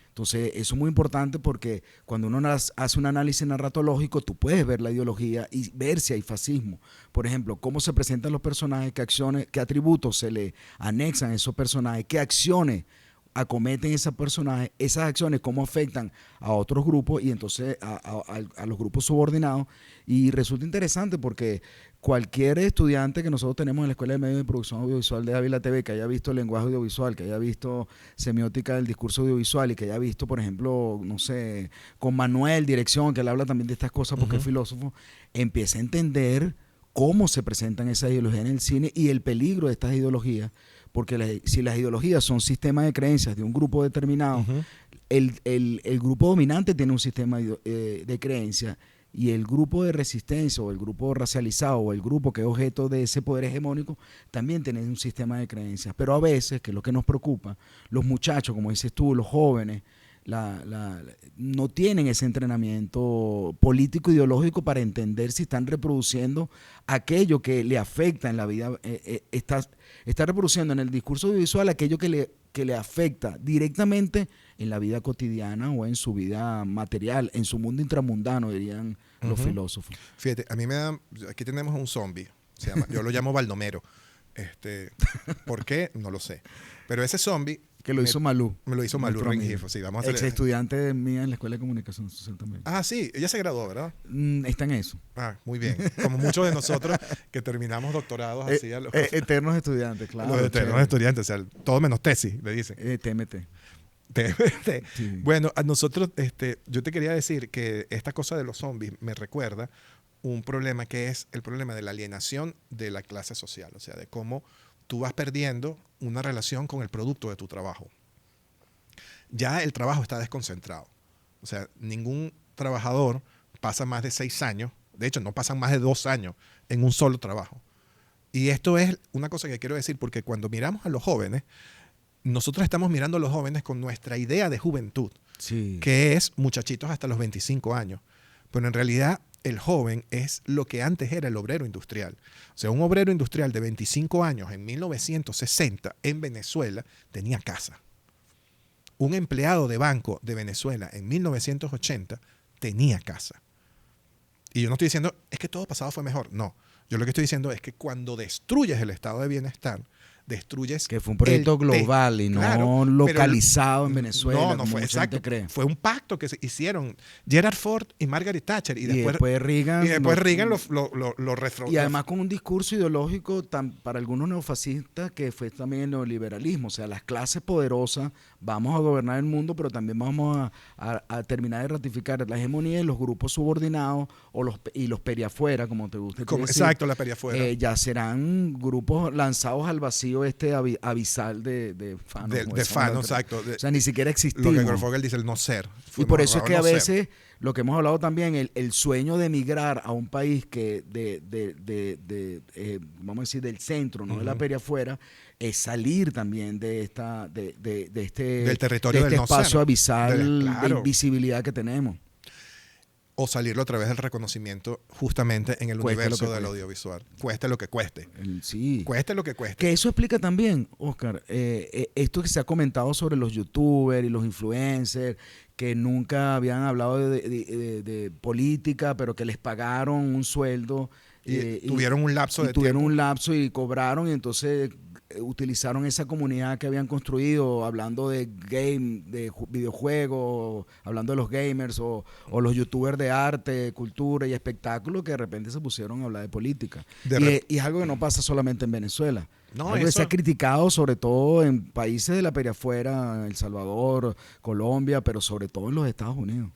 Entonces, eso es muy importante porque cuando uno hace un análisis narratológico, tú puedes ver la ideología y ver si hay fascismo. Por ejemplo, cómo se presentan los personajes, qué acciones, qué atributos se le anexan a esos personajes, qué acciones acometen esos personajes, esas acciones cómo afectan a otros grupos y entonces a los grupos subordinados. Y resulta interesante porque cualquier estudiante que nosotros tenemos en la Escuela de Medios de Producción Audiovisual de Ávila TV, que haya visto el lenguaje audiovisual, que haya visto semiótica del discurso audiovisual y que haya visto, por ejemplo, no sé, con Manuel, dirección, que él habla también de estas cosas porque es filósofo, empieza a entender cómo se presentan esas ideologías en el cine y el peligro de estas ideologías, porque si las ideologías son sistemas de creencias de un grupo determinado, el grupo dominante tiene un sistema de creencias y el grupo de resistencia o el grupo racializado o el grupo que es objeto de ese poder hegemónico también tiene un sistema de creencias. Pero a veces, que es lo que nos preocupa, los muchachos, como dices tú, los jóvenes, no tienen ese entrenamiento político ideológico para entender si están reproduciendo aquello que le afecta en la vida, está reproduciendo en el discurso audiovisual aquello que le afecta directamente en la vida cotidiana o en su vida material, en su mundo intramundano, dirían los filósofos. Fíjate, a mí me da, aquí tenemos un zombie, yo lo llamo Baldomero. ¿Por qué? No lo sé. Pero ese zombie... Que lo hizo Malú. Me lo hizo Malú Rengifo, sí. Vamos a hacer... Ex estudiante mía en la Escuela de Comunicación Social también. Ah, sí. Ella se graduó, ¿verdad? Está en eso. Ah, muy bien. Como muchos de nosotros que terminamos doctorados así a los... eternos estudiantes, claro. Los eternos estudiantes, o sea, todo menos tesis, le dicen. TMT. Te- Sí. Bueno, a nosotros, yo te quería decir que esta cosa de los zombies me recuerda un problema que es el problema de la alienación de la clase social, o sea, de cómo tú vas perdiendo una relación con el producto de tu trabajo. Ya el trabajo está desconcentrado, o sea, ningún trabajador pasa más de 6 años, de hecho no pasan más de 2 años en un solo trabajo. Y esto es una cosa que quiero decir porque cuando miramos a los jóvenes, nosotros estamos mirando a los jóvenes con nuestra idea de juventud, Sí. que es muchachitos hasta los 25 años. Pero en realidad el joven es lo que antes era el obrero industrial. O sea, un obrero industrial de 25 años en 1960 en Venezuela tenía casa. Un empleado de banco de Venezuela en 1980 tenía casa. Y yo no estoy diciendo, es que todo pasado fue mejor. No. Yo lo que estoy diciendo es que cuando destruyes el estado de bienestar, destruyes Que fue un proyecto global y no claro, localizado en Venezuela, no como fue mucha gente exacto. cree. Fue un pacto que se hicieron Gerald Ford y Margaret Thatcher. Y Y después, después Reagan, y después Reagan lo y además con un discurso ideológico para algunos neofascistas que fue también el neoliberalismo. O sea, las clases poderosas vamos a gobernar el mundo, pero también vamos a terminar de ratificar la hegemonía de los grupos subordinados y los periafuera, como te gusta decir. exacto, la periafuera. Ya serán grupos lanzados al vacío abisal de Fano. de Fano, exacto. O sea, ni siquiera Lo existimos. que Fogel dice el no ser. Y Fuimos por eso es que a no ser. veces, lo que hemos hablado también, el sueño de emigrar a un país que vamos a decir, del centro, no de la periafuera, es salir también de este, Del territorio de este del no espacio ser. abisal de Claro. invisibilidad que tenemos. O salirlo a través del reconocimiento justamente en el Cueste lo universo que del cueste. audiovisual. Cueste lo que cueste. Sí. Cueste lo que cueste. Que eso explica también, Oscar, esto que se ha comentado sobre los youtubers y los influencers, que nunca habían hablado de política, pero que les pagaron un sueldo. Y tuvieron un lapso de tuvieron tiempo. un lapso y cobraron, y entonces utilizaron esa comunidad que habían construido hablando de videojuegos, hablando de los gamers o los youtubers de arte, cultura y espectáculo, que de repente se pusieron a hablar de política. Y es algo que no pasa solamente en Venezuela. No, algo que se eso- ha criticado sobre todo en países de la periafuera, El Salvador, Colombia, pero sobre todo en los Estados Unidos.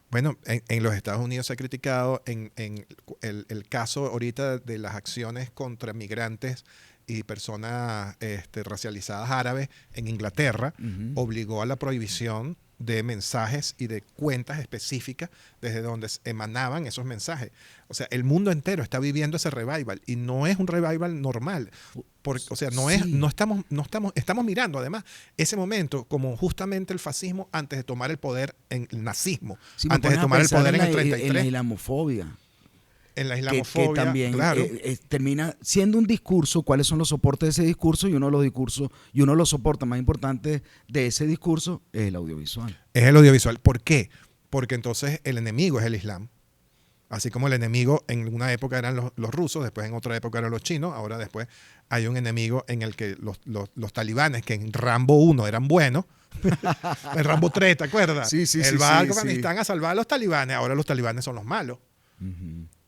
Bueno, en los Estados Unidos se ha criticado en el caso ahorita de las acciones contra migrantes y personas racializadas árabes en Inglaterra, obligó a la prohibición de mensajes y de cuentas específicas desde donde emanaban esos mensajes. O sea, el mundo entero está viviendo ese revival y no es un revival normal. O sea, estamos mirando además ese momento como justamente el fascismo antes de tomar el poder en el nazismo, Sí, me antes de pones a tomar el pensar poder en el en la 33, islamofobia. en la Que islamofobia, también claro. termina siendo un discurso, cuáles son los soportes de ese discurso, y uno de los discursos y uno de los soportes más importantes de ese discurso es el audiovisual. Es el audiovisual. ¿Por qué? Porque entonces el enemigo es el Islam. Así como el enemigo en una época eran los rusos, después en otra época eran los chinos, ahora después hay un enemigo en el que los talibanes, que en Rambo 1 eran buenos, en Rambo 3, ¿te acuerdas? Sí, sí, Él sí, va a sí, Afganistán a salvar a los talibanes, ahora los talibanes son los malos.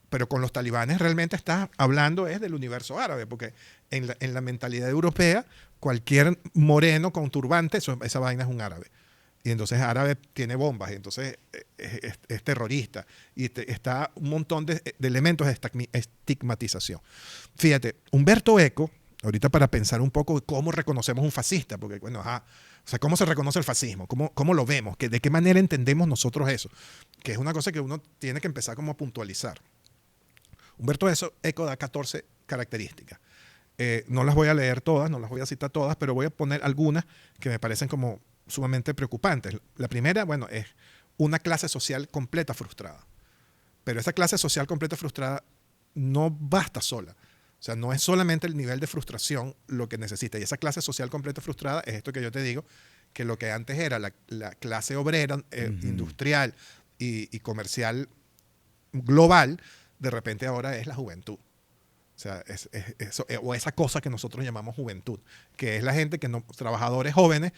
Pero con los talibanes realmente estás hablando es del universo árabe, porque en la mentalidad europea, cualquier moreno con turbante, esa vaina es un árabe. Y entonces árabe tiene bombas, y entonces es terrorista. Y está un montón de elementos de estigmatización. Fíjate, Humberto Eco, ahorita para pensar un poco cómo reconocemos un fascista, porque bueno, o sea, ¿cómo se reconoce el fascismo? ¿Cómo lo vemos? ¿De qué manera entendemos nosotros eso? Que es una cosa que uno tiene que empezar como a puntualizar. Humberto Eco da 14 características. No las voy a leer todas, no las voy a citar todas, pero voy a poner algunas que me parecen como sumamente preocupantes. La primera, bueno, es una clase social completa frustrada. Pero esa clase social completa frustrada no basta sola. O sea, no es solamente el nivel de frustración lo que necesita. Y esa clase social completa frustrada es esto que yo te digo, que lo que antes era la clase obrera, industrial y comercial global, de repente ahora es la juventud. O sea, o esa cosa que nosotros llamamos juventud, que es la gente trabajadores jóvenes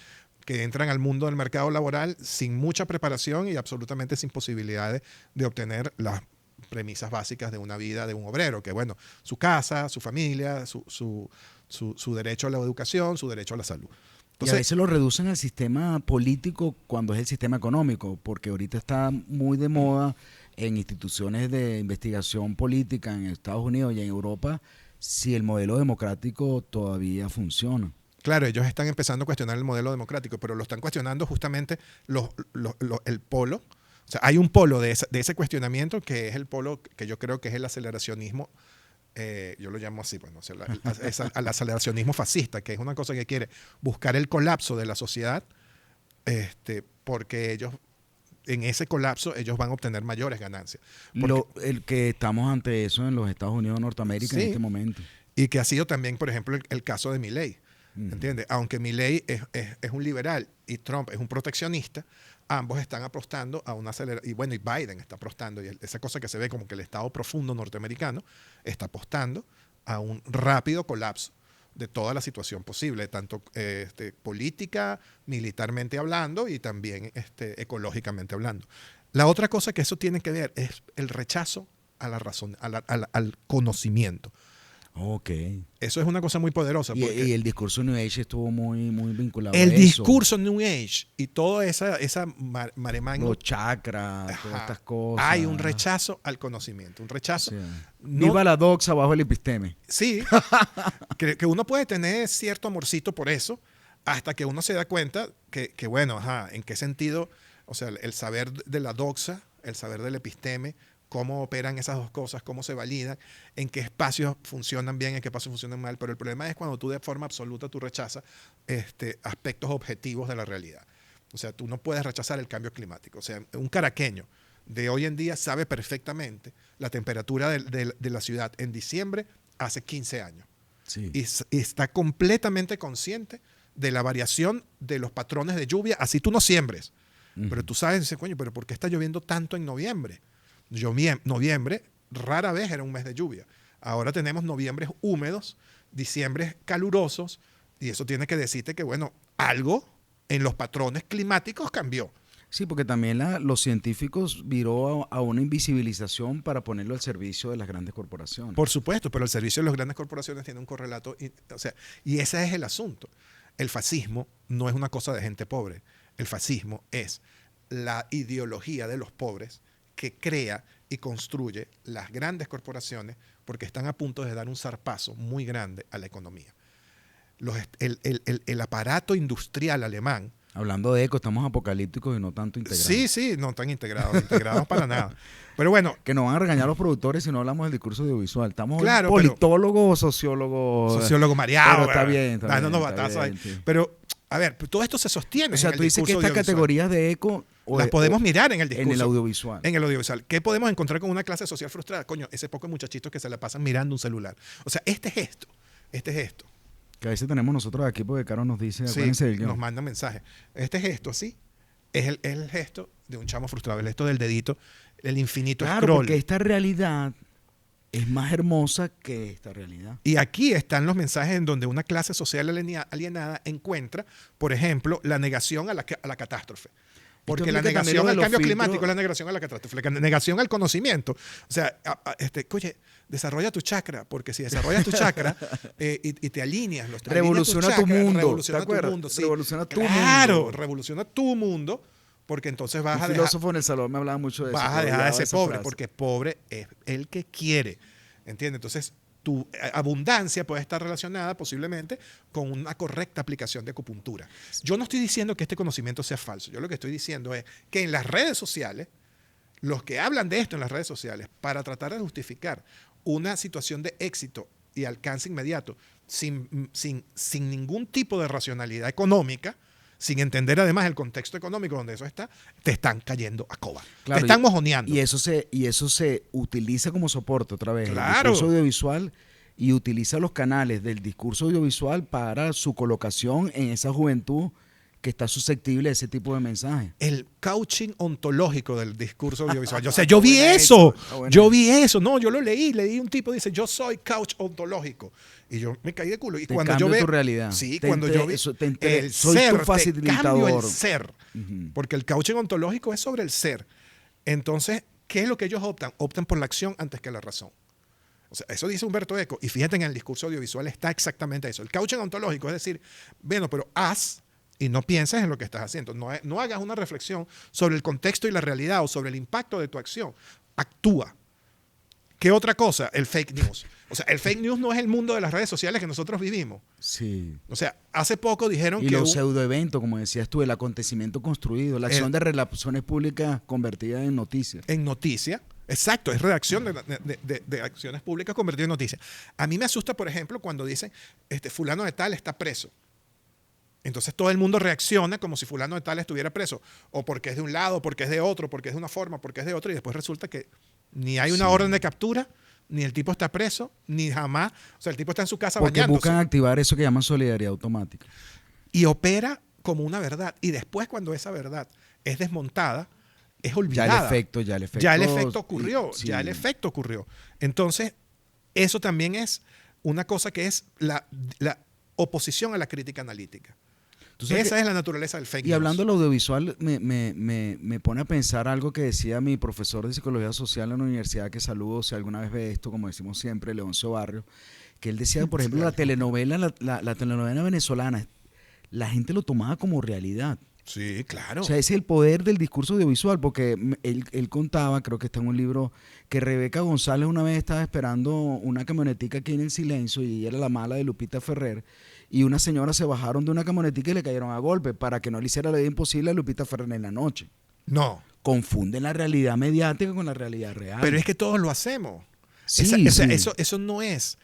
que entran al mundo del mercado laboral sin mucha preparación y absolutamente sin posibilidades de obtener las premisas básicas de una vida de un obrero, que bueno, su casa, su familia, su derecho a la educación, su derecho a la salud. Y a veces lo reducen al sistema político cuando es el sistema económico, porque ahorita está muy de moda en instituciones de investigación política en Estados Unidos y en Europa si el modelo democrático todavía funciona. Claro, ellos están empezando a cuestionar el modelo democrático, pero lo están cuestionando justamente el polo. O sea, hay un polo de ese cuestionamiento que es el polo que yo creo que es el aceleracionismo. Yo lo llamo así, pues, ¿no? O sea, al aceleracionismo fascista, que es una cosa que quiere buscar el colapso de la sociedad, porque ellos, en ese colapso, ellos van a obtener mayores ganancias. El que estamos ante eso en los Estados Unidos de Norteamérica, sí, en este momento. Y que ha sido también, por ejemplo, el caso de Milei. ¿Entiendes? Aunque Milei es un liberal y Trump es un proteccionista, ambos están apostando a una aceleración. Y bueno, y Biden está apostando, y esa cosa que se ve como que el Estado profundo norteamericano está apostando a un rápido colapso de toda la situación posible, tanto política, militarmente hablando y también ecológicamente hablando. La otra cosa que eso tiene que ver es el rechazo a la razón, al conocimiento. Ok. Eso es una cosa muy poderosa. Y el discurso New Age estuvo muy vinculado a el eso. El discurso New Age y toda esa maremango. Los chakras, todas estas cosas. Hay un rechazo al conocimiento, un rechazo. Sí. Viva la doxa bajo el episteme. Sí, que uno puede tener cierto amorcito por eso, hasta que uno se da cuenta que bueno, ¿en qué sentido? O sea, el saber de la doxa, el saber del episteme, cómo operan esas dos cosas, cómo se validan, en qué espacios funcionan bien, en qué espacios funcionan mal. Pero el problema es cuando tú de forma absoluta tú rechazas aspectos objetivos de la realidad. O sea, tú no puedes rechazar el cambio climático. O sea, un caraqueño de hoy en día sabe perfectamente la temperatura de la ciudad en diciembre hace 15 años. Sí. Y está completamente consciente de la variación de los patrones de lluvia, así tú no siembres. Pero tú sabes, dices, coño, pero ¿por qué está lloviendo tanto en noviembre? Noviembre rara vez era un mes de lluvia. Ahora tenemos noviembres húmedos, diciembres calurosos, y eso tiene que decirte que, bueno, algo en los patrones climáticos cambió. Sí, porque también los científicos viró a una invisibilización para ponerlo al servicio de las grandes corporaciones. Por supuesto, pero el servicio de las grandes corporaciones tiene un correlato, y ese es el asunto. El fascismo no es una cosa de gente pobre. El fascismo es la ideología de los pobres que crea y construye las grandes corporaciones porque están a punto de dar un zarpazo muy grande a la economía. El aparato industrial alemán. Hablando de eco, estamos apocalípticos y no tanto integrados. Sí, no tan integrados para nada. Pero bueno. Que nos van a regañar los productores si no hablamos del discurso audiovisual. Estamos claro, politólogos o sociólogos. Sociólogo mareado. Está bien. Dándonos batazos ahí. Sí. Pero, a ver, todo esto se sostiene. O sea, tú dices que estas categorías de eco las podemos mirar en el discurso. En el audiovisual. En el audiovisual. ¿Qué podemos encontrar con una clase social frustrada? Coño, ese poco muchachitos que se la pasan mirando un celular. O sea, este es esto. Que a veces tenemos nosotros aquí porque Caro nos dice, sí, nos manda mensajes. Este gesto, sí, es el gesto de un chamo frustrado, el gesto del dedito, el infinito scroll. Claro, porque esta realidad es más hermosa que esta realidad. Y aquí están los mensajes en donde una clase social alienada encuentra, por ejemplo, la negación a la catástrofe. Porque la negación al cambio climático es la negación a la catástrofe, la negación al conocimiento. O sea, oye, desarrolla tu chakra, porque si desarrollas tu chakra y te alineas, revoluciona tu mundo. Revoluciona tu mundo. Sí. Revoluciona tu mundo. Claro, revoluciona tu mundo, porque entonces vas a dejar. Un filósofo en el salón me hablaba mucho de eso. Vas a dejar de ser pobre, porque pobre es el que quiere. ¿Entiendes? Entonces, tu abundancia puede estar relacionada posiblemente con una correcta aplicación de acupuntura. Yo no estoy diciendo que este conocimiento sea falso. Yo lo que estoy diciendo es que en las redes sociales, los que hablan de esto en las redes sociales, para tratar de justificar una situación de éxito y alcance inmediato, sin ningún tipo de racionalidad económica, sin entender además el contexto económico donde eso está, te están cayendo a coba. Claro, te están mojoneando. Y eso se utiliza como soporte otra vez. Claro. El discurso audiovisual, y utiliza los canales del discurso audiovisual para su colocación en esa juventud que está susceptible a ese tipo de mensajes. El coaching ontológico del discurso audiovisual. O sea, yo vi eso. Yo vi eso. No, yo lo leí un tipo dice, yo soy coach ontológico. Y yo me caí de culo. Y cuando yo veo tu realidad. Sí, cuando yo vi el ser, tu facilitador. Cambio el ser. Porque el coaching ontológico es sobre el ser. Entonces, ¿qué es lo que ellos optan? Optan por la acción antes que la razón. O sea, eso dice Humberto Eco. Y fíjate, en el discurso audiovisual está exactamente eso. El coaching ontológico es decir, bueno, pero haz y no pienses en lo que estás haciendo. No hagas una reflexión sobre el contexto y la realidad o sobre el impacto de tu acción. Actúa. ¿Qué otra cosa? El fake news. O sea, el fake news no es el mundo de las redes sociales que nosotros vivimos. Sí. O sea, hace poco dijeron Y que... los pseudoeventos, como decías tú, el acontecimiento construido, la acción de relaciones públicas convertida en noticia. En noticia. Exacto, es redacción de acciones públicas convertidas en noticia. A mí me asusta, por ejemplo, cuando dicen, fulano de tal está preso. Entonces todo el mundo reacciona como si fulano de tal estuviera preso. O porque es de un lado, porque es de otro, porque es de una forma, porque es de otra. Y después resulta que ni hay una orden de captura, ni el tipo está preso, ni jamás. O sea, el tipo está en su casa porque bañándose. Buscan activar eso que llaman solidaridad automática. Y opera como una verdad. Y después cuando esa verdad es desmontada, es olvidada. Ya el efecto ocurrió. Sí. Ya el efecto ocurrió. Entonces, eso también es una cosa que es la oposición a la crítica analítica. Esa es la naturaleza del fake news. Y hablando del audiovisual, me pone a pensar algo que decía mi profesor de Psicología Social en la universidad, que saludo si alguna vez ve esto, como decimos siempre, Leoncio Barrio, que él decía, por ejemplo, la telenovela venezolana, la gente lo tomaba como realidad. Sí, claro. O sea, ese es el poder del discurso audiovisual, porque él contaba, creo que está en un libro, que Rebeca González una vez estaba esperando una camionetica aquí en El Silencio y era la mala de Lupita Ferrer, y una señora se bajaron de una camionetica y le cayeron a golpe para que no le hiciera la vida imposible a Lupita Ferrer en la noche. No. Confunden la realidad mediática con la realidad real. Pero es que todos lo hacemos. Sí, Eso no es.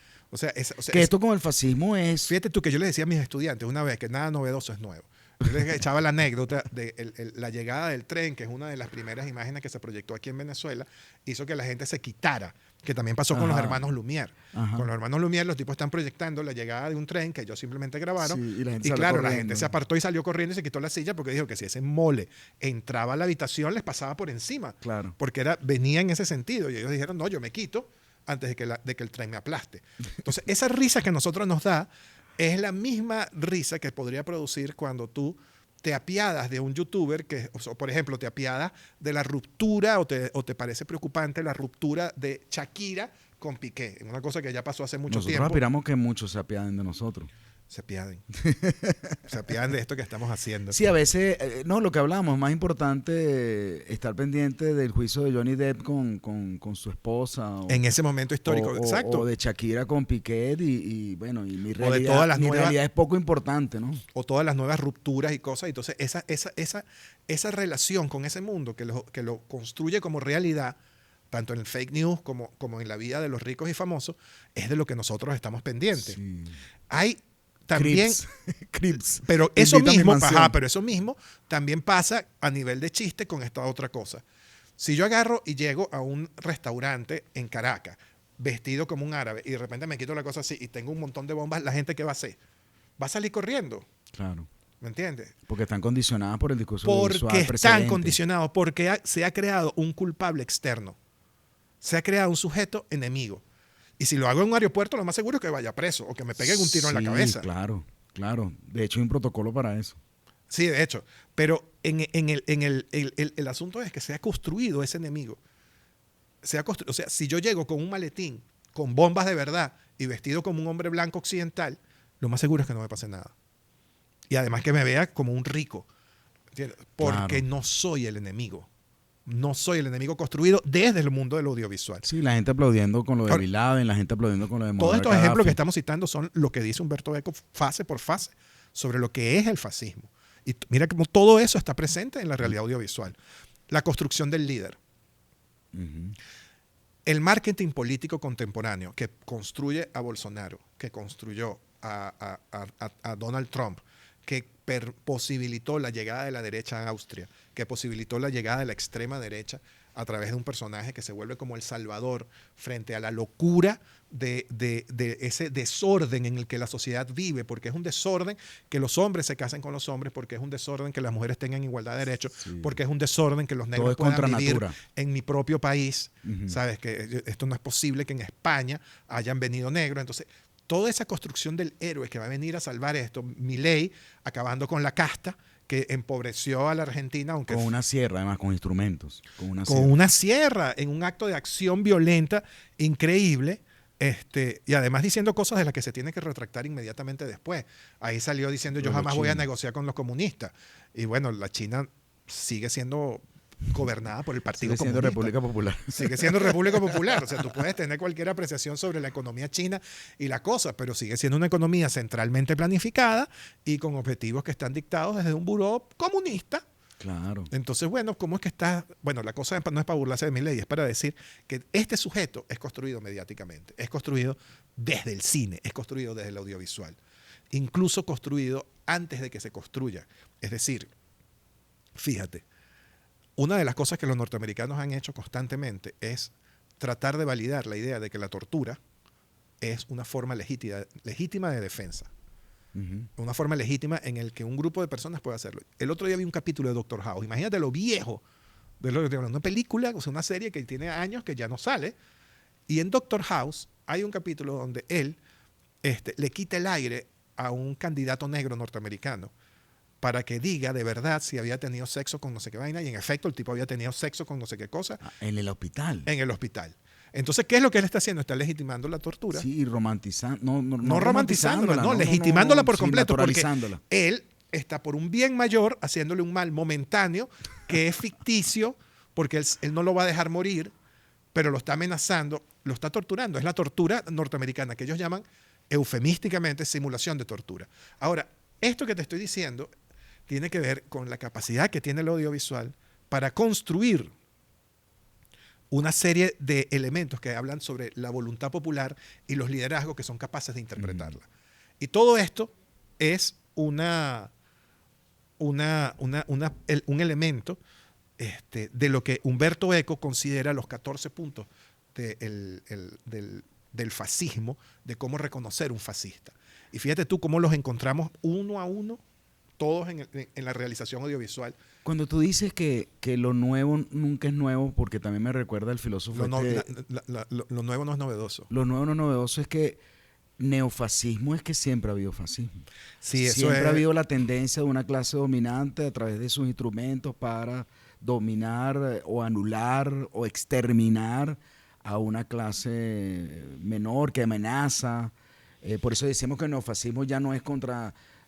Que esto con el fascismo es... Fíjate tú que yo le decía a mis estudiantes una vez que nada novedoso es nuevo. Yo les echaba la anécdota de la llegada del tren, que es una de las primeras imágenes que se proyectó aquí en Venezuela, hizo que la gente se quitara, que también pasó con los hermanos Lumière. Con los hermanos Lumière, los tipos están proyectando la llegada de un tren que ellos simplemente grabaron. Sí, y claro, la gente se apartó y salió corriendo y se quitó la silla porque dijo que si ese mole entraba a la habitación, les pasaba por encima. Claro. Porque venía en ese sentido. Y ellos dijeron, no, yo me quito antes de que el tren me aplaste. Entonces, esa risa que a nosotros nos da es la misma risa que podría producir cuando tú te apiadas de un youtuber que, o por ejemplo, te apiadas de la ruptura o te parece preocupante la ruptura de Shakira con Piqué. Una cosa que ya pasó hace mucho tiempo. Nosotros aspiramos que muchos se apiaden de nosotros. Se apiaden. Se apiaden de esto que estamos haciendo. Sí, a veces, lo que hablamos, más importante estar pendiente del juicio de Johnny Depp con su esposa. En ese momento histórico, exacto. O de Shakira con Piqué y bueno, y mi realidad es poco importante, ¿no? O todas las nuevas rupturas y cosas. Entonces, esa relación con ese mundo que lo construye como realidad, tanto en el fake news como en la vida de los ricos y famosos, es de lo que nosotros estamos pendientes. Sí. Hay también Crips. Pero eso mismo también pasa a nivel de chiste con esta otra cosa. Si yo agarro y llego a un restaurante en Caracas vestido como un árabe y de repente me quito la cosa así y tengo un montón de bombas, la gente ¿qué va a hacer? Va a salir corriendo. Claro. ¿Me entiendes? Porque están condicionadas por el discurso audiovisual Porque están condicionados, porque se ha creado un culpable externo. Se ha creado un sujeto enemigo. Y si lo hago en un aeropuerto, lo más seguro es que vaya preso o que me peguen un tiro en la cabeza. Claro. De hecho, hay un protocolo para eso. Sí, de hecho. Pero el asunto es que se ha construido ese enemigo. O sea, si yo llego con un maletín, con bombas de verdad y vestido como un hombre blanco occidental, lo más seguro es que no me pase nada. Y además que me vea como un rico. ¿Entiendes? Porque no soy el enemigo. No soy el enemigo construido desde el mundo del audiovisual. Sí, la gente aplaudiendo con lo de Bin Laden, la gente aplaudiendo con lo de Todos estos ejemplos que estamos citando son lo que dice Humberto Eco fase por fase sobre lo que es el fascismo. Y mira cómo todo eso está presente en la realidad audiovisual. La construcción del líder. Uh-huh. El marketing político contemporáneo que construye a Bolsonaro, que construyó a Donald Trump, que posibilitó la llegada de la derecha a Austria, que posibilitó la llegada de la extrema derecha a través de un personaje que se vuelve como el salvador frente a la locura de ese desorden en el que la sociedad vive, porque es un desorden que los hombres se casen con los hombres, porque es un desorden que las mujeres tengan igualdad de derechos, porque es un desorden que los negros puedan vivir en mi propio país. Uh-huh. ¿Sabes? Que esto no es posible que en España hayan venido negros. Entonces, toda esa construcción del héroe que va a venir a salvar esto, Milei acabando con la casta que empobreció a la Argentina. Aunque con una sierra, además, con instrumentos. Con una sierra, en un acto de acción violenta increíble, Y además diciendo cosas de las que se tiene que retractar inmediatamente después. Ahí salió diciendo yo Pero jamás voy a China. negociar con los comunistas. Y bueno, la China sigue siendo gobernada por el Partido Sigue siendo Comunista. República Popular. Sigue siendo República Popular. O sea, tú puedes tener cualquier apreciación sobre la economía china y la cosa, pero sigue siendo una economía centralmente planificada y con objetivos que están dictados desde un buró comunista. Claro. Entonces, bueno, ¿cómo es que está? Bueno, la cosa no es para burlarse de Milei, es para decir que este sujeto es construido mediáticamente, es construido desde el cine, es construido desde el audiovisual, incluso construido antes de que se construya. Es decir, fíjate, una de las cosas que los norteamericanos han hecho constantemente es tratar de validar la idea de que la tortura es una forma legítima de defensa. Una forma legítima en el que un grupo de personas puede hacerlo. El otro día vi un capítulo de Doctor House. Imagínate lo viejo de lo que una película, o sea, una serie que tiene años que ya no sale. Y en Doctor House hay un capítulo donde él le quita el aire a un candidato negro norteamericano para que diga de verdad si había tenido sexo con no sé qué vaina. Y en efecto el tipo había tenido sexo con no sé qué cosa. En el hospital. En el hospital. Entonces, ¿qué es lo que él está haciendo? Está legitimando la tortura. Sí, romantizando. No romantizándola, no, legitimándola por completo. Porque él está por un bien mayor haciéndole un mal momentáneo que es ficticio porque él no lo va a dejar morir, pero lo está amenazando, lo está torturando. Es la tortura norteamericana que ellos llaman eufemísticamente simulación de tortura. Ahora, esto que te estoy diciendo tiene que ver con la capacidad que tiene el audiovisual para construir una serie de elementos que hablan sobre la voluntad popular y los liderazgos que son capaces de interpretarla. Y todo esto es un elemento de lo que Humberto Eco considera los 14 puntos del fascismo, de cómo reconocer un fascista. Y fíjate tú cómo los encontramos uno a uno, todos en la realización audiovisual. Cuando tú dices que lo nuevo nunca es nuevo, porque también me recuerda al filósofo. Lo nuevo no es novedoso. Lo nuevo no es novedoso, es que neofascismo es que siempre ha habido fascismo. Sí, siempre ha habido la tendencia de una clase dominante a través de sus instrumentos para dominar o anular o exterminar a una clase menor que amenaza. Por eso decimos que el neofascismo ya no es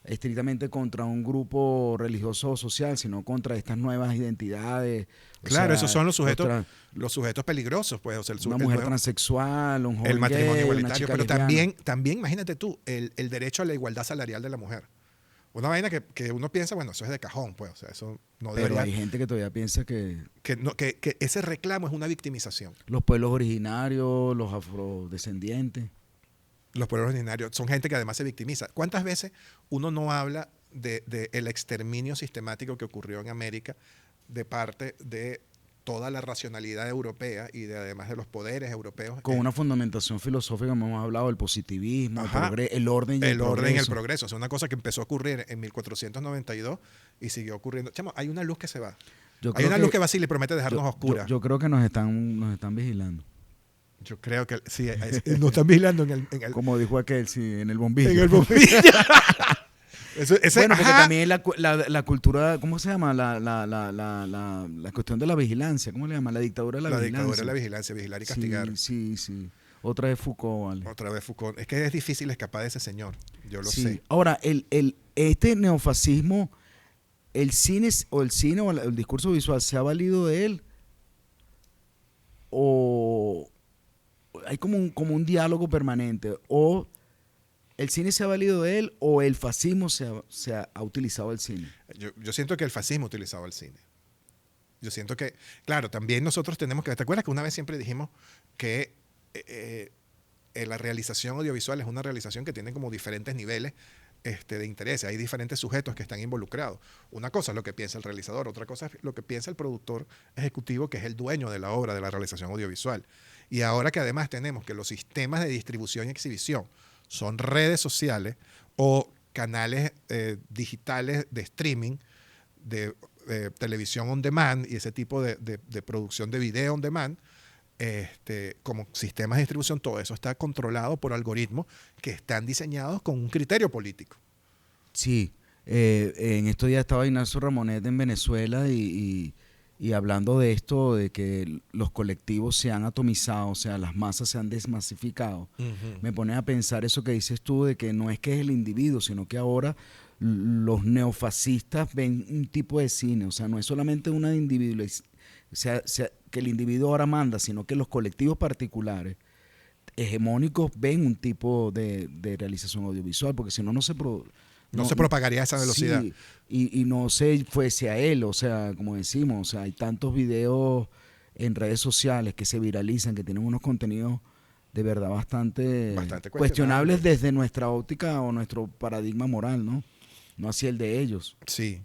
estrictamente contra un grupo religioso o social, sino contra estas nuevas identidades. Claro, esos son los sujetos peligrosos, pues. O sea, una mujer transexual, un joven el matrimonio gay, igualitario, pero también imagínate tú, el derecho a la igualdad salarial de la mujer. Una vaina que uno piensa, bueno, eso es de cajón, pues. O sea, eso no debería. Pero hay gente que todavía piensa que ese reclamo es una victimización. Los pueblos originarios, los afrodescendientes. Los pueblos originarios son gente que además se victimiza. ¿Cuántas veces uno no habla del exterminio sistemático que ocurrió en América de parte de toda la racionalidad europea y además de los poderes europeos? Con una fundamentación filosófica, hemos hablado del positivismo, el orden y el progreso. O sea, una cosa que empezó a ocurrir en 1492 y siguió ocurriendo. Chamo, hay una luz que se va. Hay una luz que va así y le promete dejarnos oscuras. Yo creo que nos están vigilando. Yo creo que sí, nos están vigilando en el como dijo aquel, sí, en el bombillo. En el bombillo. Bueno, porque también la cultura, ¿cómo se llama? La cuestión de la vigilancia, ¿cómo le llaman? La dictadura de la vigilancia. La dictadura de la vigilancia, vigilar y castigar. Sí. Otra vez Foucault, ¿vale? Otra vez Foucault. Es que es difícil escapar de ese señor, yo lo sé. Ahora, este neofascismo, el cine o el discurso visual, ¿se ha valido de él? ¿O hay como un diálogo permanente? ¿O el cine se ha valido de él o el fascismo se ha utilizado el cine? Yo siento que el fascismo ha utilizado el cine. Yo siento que, claro, también nosotros tenemos que... ¿Te acuerdas que una vez siempre dijimos que la realización audiovisual es una realización que tiene como diferentes niveles de interés? Hay diferentes sujetos que están involucrados. Una cosa es lo que piensa el realizador, otra cosa es lo que piensa el productor ejecutivo, que es el dueño de la obra, de la realización audiovisual. Y ahora que además tenemos que los sistemas de distribución y exhibición son redes sociales o canales digitales de streaming, de televisión on demand y ese tipo de producción de video on demand, como sistemas de distribución, todo eso está controlado por algoritmos que están diseñados con un criterio político. Sí, en estos días estaba Ignacio Ramonet en Venezuela y Y hablando de esto, de que los colectivos se han atomizado, o sea, las masas se han desmasificado, me pone a pensar eso que dices tú, de que no es que es el individuo, sino que ahora los neofascistas ven un tipo de cine, o sea, no es solamente una individualización, que el individuo ahora manda, sino que los colectivos particulares hegemónicos ven un tipo de realización audiovisual, porque si no, No se propagaría a esa velocidad. Sí, y no se fuese a él, o sea, como decimos, o sea, hay tantos videos en redes sociales que se viralizan, que tienen unos contenidos de verdad bastante cuestionables desde nuestra óptica o nuestro paradigma moral, ¿no? No así el de ellos. Sí.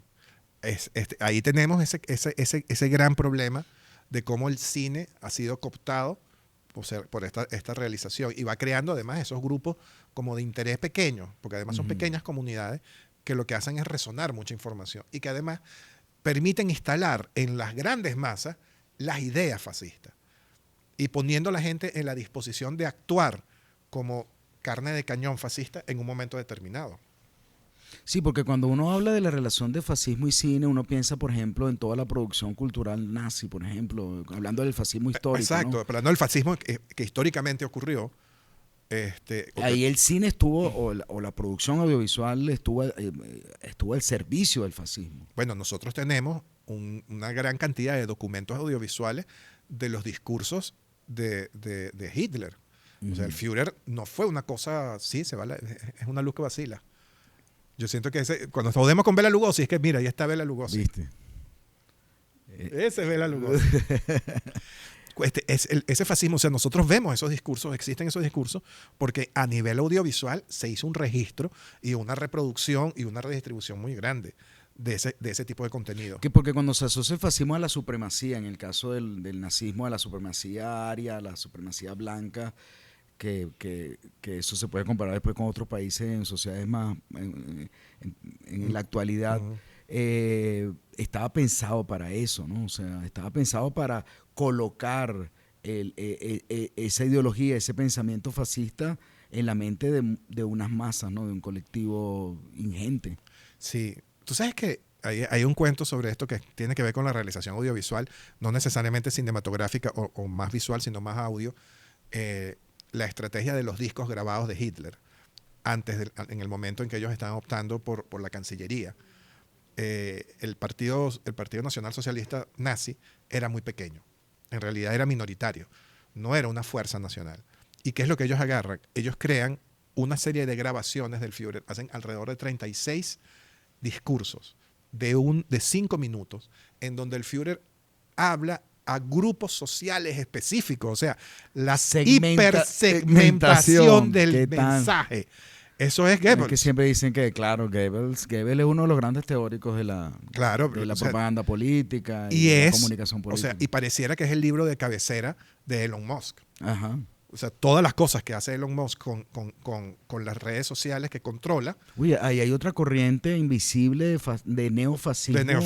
Ahí tenemos ese gran problema de cómo el cine ha sido cooptado por esta realización y va creando además esos grupos como de interés pequeños, porque además son pequeñas comunidades que lo que hacen es resonar mucha información y que además permiten instalar en las grandes masas las ideas fascistas y poniendo a la gente en la disposición de actuar como carne de cañón fascista en un momento determinado. Sí, porque cuando uno habla de la relación de fascismo y cine, uno piensa, por ejemplo, en toda la producción cultural nazi, por ejemplo, hablando del fascismo histórico. Exacto, ¿no? hablando del fascismo que históricamente ocurrió. Ahí el cine estuvo, o la producción audiovisual estuvo al servicio del fascismo. Bueno, nosotros tenemos una gran cantidad de documentos audiovisuales de los discursos de Hitler. O sea, el Führer no fue una cosa, sí, es una luz que vacila. Yo siento que cuando podemos con Bela Lugosi, es que mira, ahí está Bela Lugosi. ¿Viste? Ese es Bela Lugosi. Ese fascismo, o sea, nosotros vemos esos discursos, existen esos discursos, porque a nivel audiovisual se hizo un registro y una reproducción y una redistribución muy grande de ese tipo de contenido. Porque cuando se asocia el fascismo a la supremacía, en el caso del nazismo, a la supremacía aria, a la supremacía blanca, que eso se puede comparar después con otros países en sociedades más en la actualidad, estaba pensado para eso, ¿no? O sea, estaba pensado para colocar esa ideología, ese pensamiento fascista en la mente de unas masas, ¿no? De un colectivo ingente. Sí, tú sabes que hay un cuento sobre esto que tiene que ver con la realización audiovisual, no necesariamente cinematográfica o más visual, sino más audio. La estrategia de los discos grabados de Hitler, en el momento en que ellos estaban optando por la Cancillería. El partido Nacional Socialista nazi era muy pequeño, en realidad era minoritario, no era una fuerza nacional. ¿Y qué es lo que ellos agarran? Ellos crean una serie de grabaciones del Führer, hacen alrededor de 36 discursos de 5 minutos, en donde el Führer habla a grupos sociales específicos, o sea, la hipersegmentación del mensaje. Eso es Goebbels. Es que siempre dicen que, claro, Goebbels es uno de los grandes teóricos de la propaganda política y la comunicación política. O sea, y pareciera que es el libro de cabecera de Elon Musk. Ajá. O sea, todas las cosas que hace Elon Musk con las redes sociales que controla. Uy, ahí hay otra corriente invisible de neofascismo, en el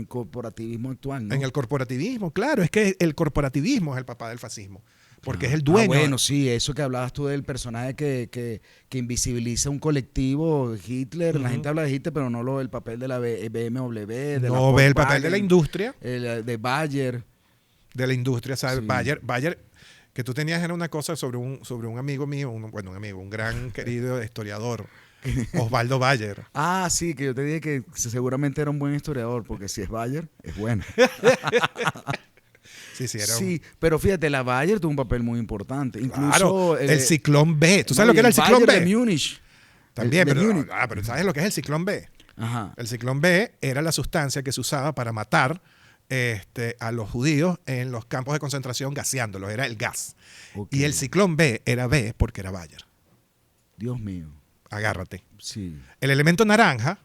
corporativismo actual, ¿no? En el corporativismo, claro. Es que el corporativismo es el papá del fascismo. Porque es el dueño. Bueno, sí, eso que hablabas tú del personaje que invisibiliza un colectivo, Hitler, la gente habla de Hitler, pero no el papel de la BMW, no ve el papel de la industria. De Bayer. De la industria, ¿sabes? Sí. Bayer, que tú tenías era una cosa sobre un amigo mío, un gran querido historiador, Osvaldo Bayer. Ah, sí, que yo te dije que seguramente era un buen historiador, porque si es Bayer, es bueno. Sí, pero fíjate, la Bayer tuvo un papel muy importante. Incluso claro, el Ciclón B. ¿Tú sabes lo que era el Ciclón B? De Múnich. También, pero ¿sabes lo que es el Ciclón B? Ajá. El Ciclón B era la sustancia que se usaba para matar a los judíos en los campos de concentración gaseándolos, era el gas. Okay. Y el Ciclón B era B porque era Bayer. Dios mío. Agárrate. Sí. El elemento naranja,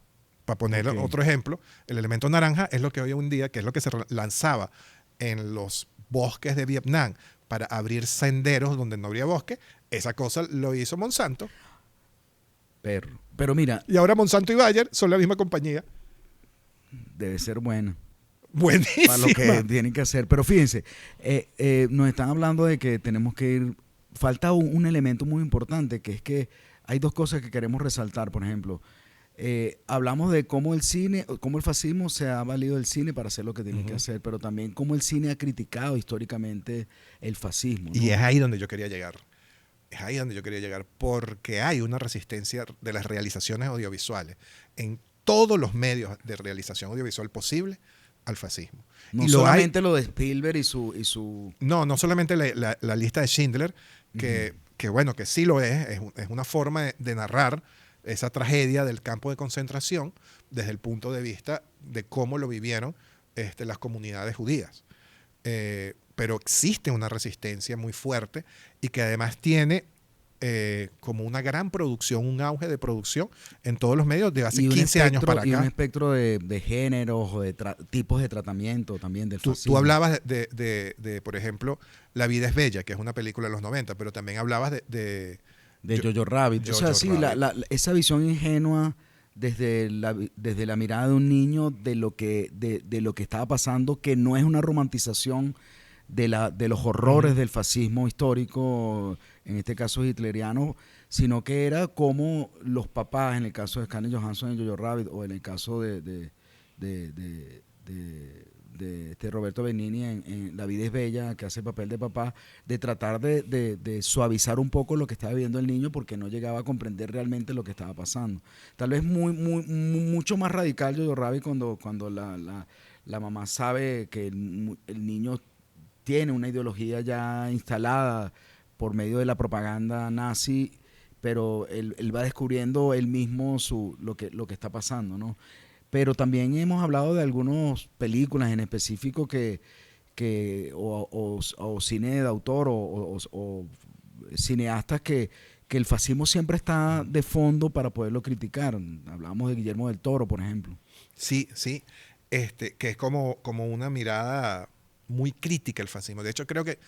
para poner otro ejemplo, el elemento naranja es lo que hoy en día, que es lo que se lanzaba en los bosques de Vietnam para abrir senderos donde no habría bosque. Esa cosa lo hizo Monsanto. Pero mira. Y ahora Monsanto y Bayer son la misma compañía. Debe ser buena. Buenísima. Para lo que tienen que hacer. Pero fíjense, nos están hablando de que tenemos que ir. Falta un elemento muy importante, que es que hay dos cosas que queremos resaltar. Por ejemplo, hablamos de cómo el cine, cómo el fascismo se ha valido del cine para hacer lo que tiene que hacer, pero también cómo el cine ha criticado históricamente el fascismo, Y ¿no? es ahí donde yo quería llegar. Es ahí donde yo quería llegar, porque hay una resistencia de las realizaciones audiovisuales en todos los medios de realización audiovisual posible al fascismo. No Y solamente lo de Spielberg y su. no solamente la lista de Schindler, que bueno, que sí lo es una forma de narrar esa tragedia del campo de concentración desde el punto de vista de cómo lo vivieron las comunidades judías. Pero existe una resistencia muy fuerte y que además tiene como una gran producción, un auge de producción en todos los medios de hace Y 15 años para y un acá. espectro de géneros o de tipos de tratamiento también del fascismo. Tú hablabas por ejemplo, La vida es bella, que es una película de los 90, pero también hablabas de Jojo Rabbit. O sea, Jojo sí, Rabbit. esa visión ingenua desde la mirada de un niño de lo que estaba pasando, que no es una romantización de los horrores del fascismo histórico, en este caso hitleriano, sino que era como los papás, en el caso de Scarlett Johansson en Jojo Rabbit, o en el caso de Roberto Benigni en La vida es bella, que hace el papel de papá, de tratar de suavizar un poco lo que estaba viviendo el niño, porque no llegaba a comprender realmente lo que estaba pasando. Tal vez mucho más radical Jojo Rabbit cuando la mamá sabe que el niño tiene una ideología ya instalada por medio de la propaganda nazi, pero él va descubriendo él mismo lo que está pasando, ¿no? Pero también hemos hablado de algunas películas en específico o cine de autor o cineastas que el fascismo siempre está de fondo para poderlo criticar. Hablábamos de Guillermo del Toro, por ejemplo. Sí, sí, que es como una mirada muy crítica al fascismo. De hecho, creo que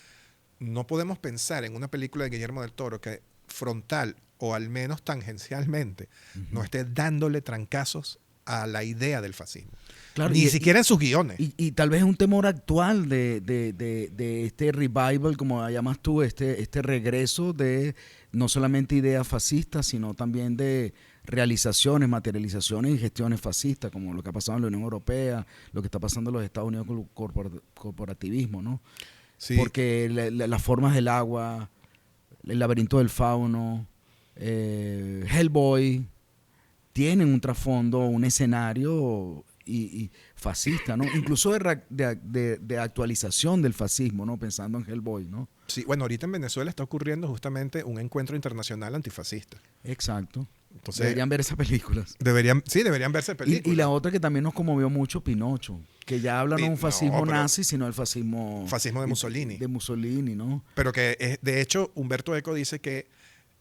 no podemos pensar en una película de Guillermo del Toro que frontal o al menos tangencialmente no esté dándole trancazos a la idea del fascismo. Claro, Ni siquiera en sus guiones. Y tal vez es un temor actual de este revival, como llamas tú, este regreso de no solamente ideas fascistas, sino también de realizaciones, materializaciones y gestiones fascistas, como lo que ha pasado en la Unión Europea, lo que está pasando en los Estados Unidos con el corporativismo, ¿no? Sí. Porque las formas del agua, el laberinto del fauno, Hellboy, tienen un trasfondo, un escenario y fascista, ¿no? Incluso de actualización del fascismo, ¿no? Pensando en Hellboy, ¿no? Sí, bueno, ahorita en Venezuela está ocurriendo justamente un encuentro internacional antifascista. Exacto. Entonces, Deberían ver esas películas. deberían verse películas. Y la otra que también nos conmovió mucho, Pinocho, que ya habla no de un fascismo nazi, sino del fascismo de Mussolini. De Mussolini, ¿no? Pero que, de hecho, Humberto Eco dice que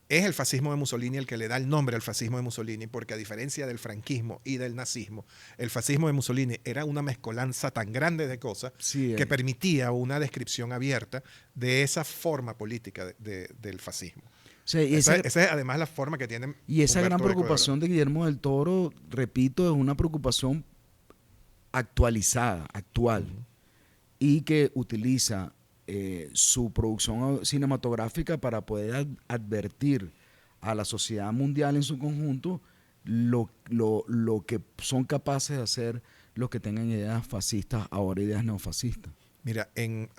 es el fascismo de Mussolini el que le da el nombre al fascismo de Mussolini, porque a diferencia del franquismo y del nazismo, el fascismo de Mussolini era una mezcolanza tan grande de cosas que permitía una descripción abierta de esa forma política del fascismo. Sí, esa es además la forma que tienen. Y esa gran preocupación de Guillermo del Toro, repito, es una preocupación actualizada, actual, y que utiliza su producción cinematográfica para poder advertir a la sociedad mundial en su conjunto lo que son capaces de hacer los que tengan ideas fascistas, ahora ideas neofascistas. Mira, en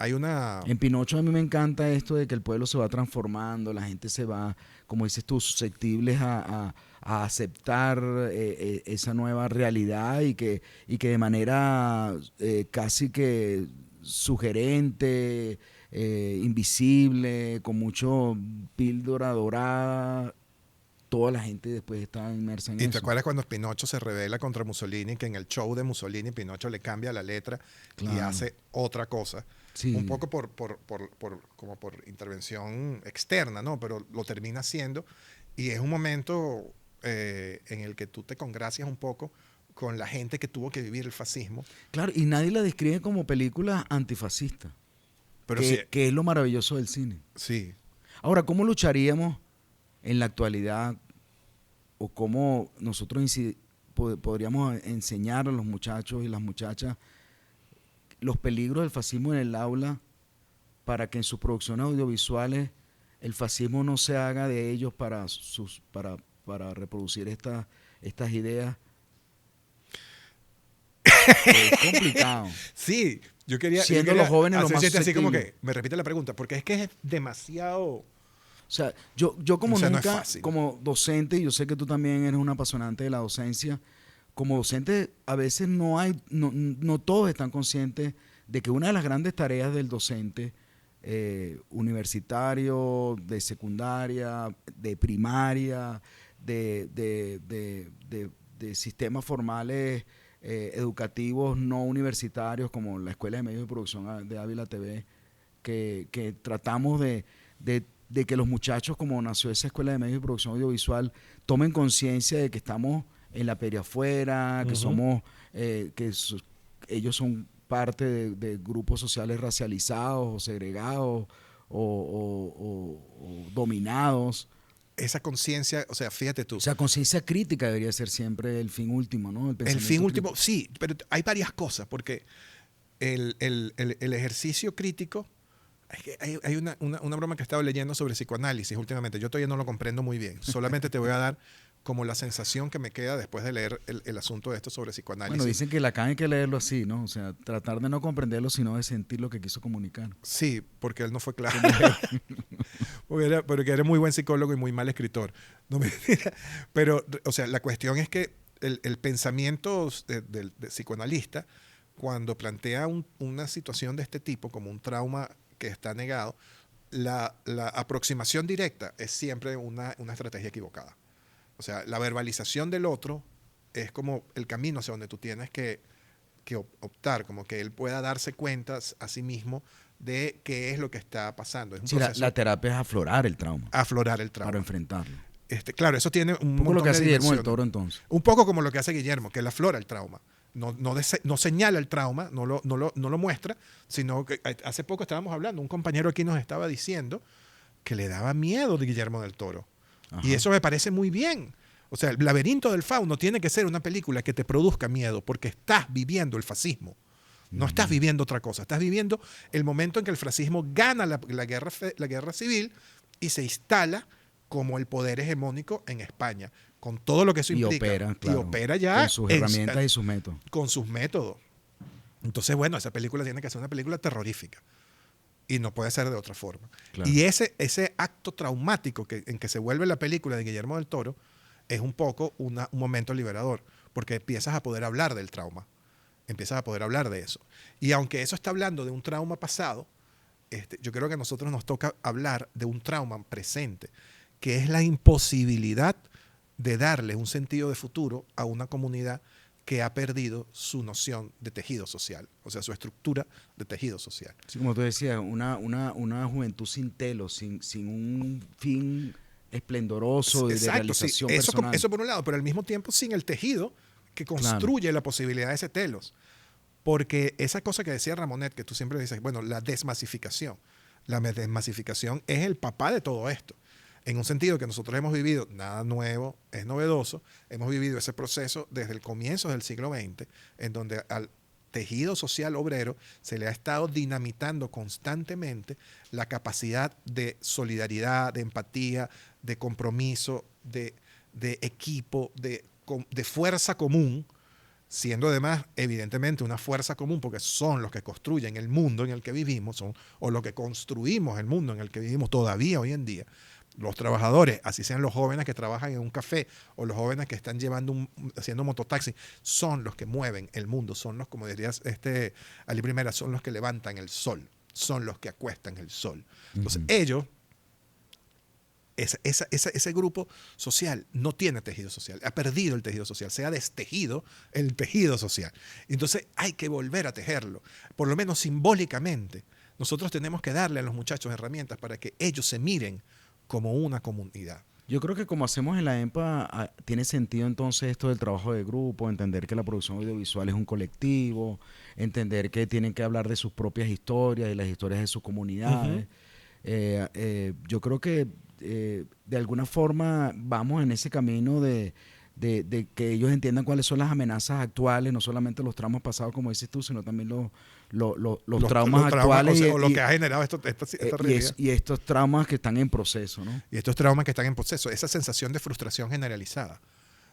Pinocho a mí me encanta esto de que el pueblo se va transformando, la gente se va, como dices tú, susceptibles a aceptar esa nueva realidad y que de manera casi que sugerente, invisible, con mucho píldora dorada, toda la gente después está inmersa en eso. ¿Y te acuerdas cuando Pinocho se rebela contra Mussolini, que en el show de Mussolini Pinocho le cambia la letra y hace otra cosa? Sí. Un poco como por intervención externa, ¿no? Pero lo termina haciendo y es un momento en el que tú te congracias un poco con la gente que tuvo que vivir el fascismo. Claro, y nadie la describe como película antifascista, pero que es lo maravilloso del cine. Sí. Ahora, ¿cómo lucharíamos en la actualidad o cómo nosotros podríamos enseñar a los muchachos y las muchachas los peligros del fascismo en el aula para que en sus producciones audiovisuales el fascismo no se haga de ellos para reproducir estas ideas. Es complicado. Sí, yo quería... Siendo yo quería los jóvenes lo más hacer así como susceptibles. que, me repite la pregunta, porque es que es demasiado... O sea, yo como O sea, no es nunca, fácil. como docente, yo sé que tú también eres un apasionante de la docencia, como docente a veces no todos están conscientes de que una de las grandes tareas del docente universitario, de secundaria, de primaria, de sistemas formales educativos no universitarios como la Escuela de Medios de Producción de Ávila TV, que tratamos de que los muchachos, como nació esa Escuela de Medios de Producción Audiovisual, tomen conciencia de que estamos en la periafuera, que somos, ellos son parte de grupos sociales racializados o segregados o dominados. Esa conciencia, o sea, fíjate tú. O sea, conciencia crítica debería ser siempre el fin último, ¿no? El fin último, crítico. sí, pero hay varias cosas, porque el ejercicio crítico, hay una broma que he estado leyendo sobre psicoanálisis últimamente, yo todavía no lo comprendo muy bien, solamente te voy a dar como la sensación que me queda después de leer el asunto de esto sobre psicoanálisis. Bueno, dicen que Lacan hay que leerlo así, ¿no? O sea, tratar de no comprenderlo, sino de sentir lo que quiso comunicar. Sí, porque él no fue claro. Porque era muy buen psicólogo y muy mal escritor. No, mentira. Pero, o sea, la cuestión es que el pensamiento del psicoanalista, cuando plantea una situación de este tipo, como un trauma que está negado, la aproximación directa es siempre una estrategia equivocada. O sea, la verbalización del otro es como el camino hacia donde tú tienes que optar, como que él pueda darse cuenta a sí mismo de qué es lo que está pasando. Es un Sí, proceso la terapia es aflorar el trauma, aflorar el trauma. para enfrentarlo. Claro, eso tiene un Un poco lo montón que de hace Guillermo del dimensiones. Toro entonces. Un poco como lo que hace Guillermo, que él aflora el trauma. No señala el trauma, no lo muestra, sino que hace poco estábamos hablando, un compañero aquí nos estaba diciendo que le daba miedo de Guillermo del Toro. Ajá. Y eso me parece muy bien. O sea, El laberinto del fauno tiene que ser una película que te produzca miedo porque estás viviendo el fascismo. No estás viviendo otra cosa. Estás viviendo el momento en que el fascismo gana la guerra civil y se instala como el poder hegemónico en España, con todo lo que eso implica. Opera, claro, y opera ya con sus herramientas y sus métodos. Con sus métodos. Entonces, bueno, esa película tiene que ser una película terrorífica. Y no puede ser de otra forma. Claro. Y ese acto traumático en que se vuelve la película de Guillermo del Toro es un poco un momento liberador, porque empiezas a poder hablar del trauma. Empiezas a poder hablar de eso. Y aunque eso está hablando de un trauma pasado, yo creo que a nosotros nos toca hablar de un trauma presente, que es la imposibilidad de darle un sentido de futuro a una comunidad que ha perdido su noción de tejido social, o sea, su estructura de tejido social. Sí, como tú decías, una juventud sin telos, sin un fin esplendoroso de realización personal. Eso por un lado, pero al mismo tiempo sin el tejido que construye la posibilidad de ese telos. Porque esa cosa que decía Ramonet, que tú siempre dices, bueno, la desmasificación. La desmasificación es el papá de todo esto. En un sentido que nosotros hemos vivido, nada nuevo, es novedoso, hemos vivido ese proceso desde el comienzo del siglo XX, en donde al tejido social obrero se le ha estado dinamitando constantemente la capacidad de solidaridad, de empatía, de compromiso, de equipo, de fuerza común, siendo además evidentemente una fuerza común porque son los que construyen el mundo en el que vivimos, o los que construimos el mundo en el que vivimos todavía hoy en día. Los trabajadores, así sean los jóvenes que trabajan en un café o los jóvenes que están haciendo mototaxi, son los que mueven el mundo, son los, como dirías Ali Primera, son los que levantan el sol, son los que acuestan el sol. Entonces ellos, ese grupo social no tiene tejido social, ha perdido el tejido social, se ha destejido el tejido social. Entonces hay que volver a tejerlo, por lo menos simbólicamente. Nosotros tenemos que darle a los muchachos herramientas para que ellos se miren como una comunidad. Yo creo que como hacemos en la EMPA, tiene sentido entonces esto del trabajo de grupo, entender que la producción audiovisual es un colectivo, entender que tienen que hablar de sus propias historias y las historias de sus comunidades. Yo creo que de alguna forma vamos en ese camino de que ellos entiendan cuáles son las amenazas actuales, no solamente los traumas pasados, como dices tú, sino también los traumas actuales. O lo que ha generado esta realidad. Y estos traumas que están en proceso, ¿no? Y estos traumas que están en proceso, esa sensación de frustración generalizada.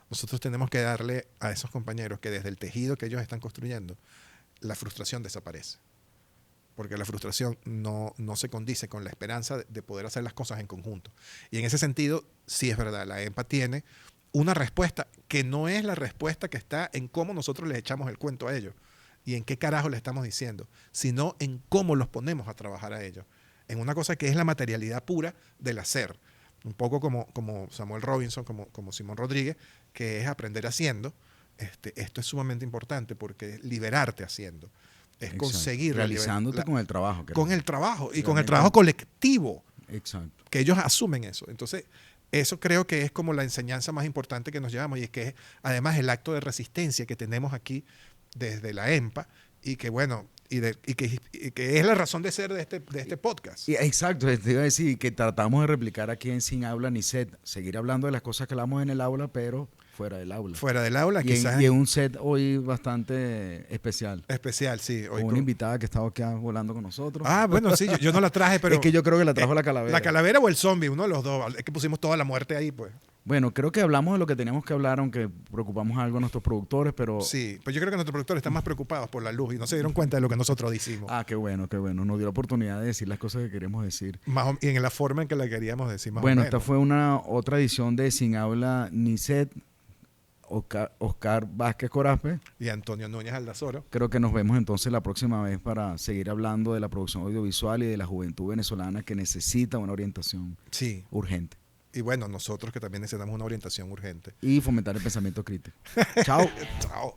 nosotros tenemos que darle a esos compañeros que desde el tejido que ellos están construyendo, la frustración desaparece. Porque la frustración no se condice con la esperanza de poder hacer las cosas en conjunto. Y en ese sentido, sí es verdad, la EMPA tiene una respuesta que no es la respuesta que está en cómo nosotros les echamos el cuento a ellos y en qué carajo le estamos diciendo, sino en cómo los ponemos a trabajar a ellos. En una cosa que es la materialidad pura del hacer. Un poco como Samuel Robinson, como Simón Rodríguez, que es aprender haciendo. Esto es sumamente importante porque es liberarte haciendo. Es Exacto. conseguir realizándote con el trabajo. Con el trabajo y realmente, con el trabajo colectivo. Exacto. Que ellos asumen eso. Entonces, eso creo que es como la enseñanza más importante que nos llevamos y es que es además el acto de resistencia que tenemos aquí desde la EMPA y que bueno, y que es la razón de ser de este podcast. Exacto, te iba a decir que tratamos de replicar aquí en Sin Aula ni Set, seguir hablando de las cosas que hablamos en el aula, pero fuera del aula. Fuera del aula, y quizás. Y en un set hoy bastante especial. Especial, sí. Hoy con una invitada que estaba aquí volando con nosotros. Ah, bueno, sí, yo no la traje, pero... Es que yo creo que la trajo la calavera. La calavera o el zombie, uno de los dos. Es que pusimos toda la muerte ahí, pues. Bueno, creo que hablamos de lo que teníamos que hablar, aunque preocupamos algo a nuestros productores, pero... Sí, pues yo creo que nuestros productores están más preocupados por la luz y no se dieron cuenta de lo que nosotros decimos. Ah, qué bueno, qué bueno. Nos dio la oportunidad de decir las cosas que queríamos decir. Y en la forma en que la queríamos decir más bueno, o menos. Esta fue otra edición de Sin Habla ni Set. Oscar Vázquez Corazpe. Y Antonio Núñez Aldazoro. Creo que nos vemos entonces la próxima vez para seguir hablando de la producción audiovisual y de la juventud venezolana que necesita una orientación urgente. Y bueno, nosotros que también necesitamos una orientación urgente. Y fomentar el pensamiento crítico. Chao. Chao.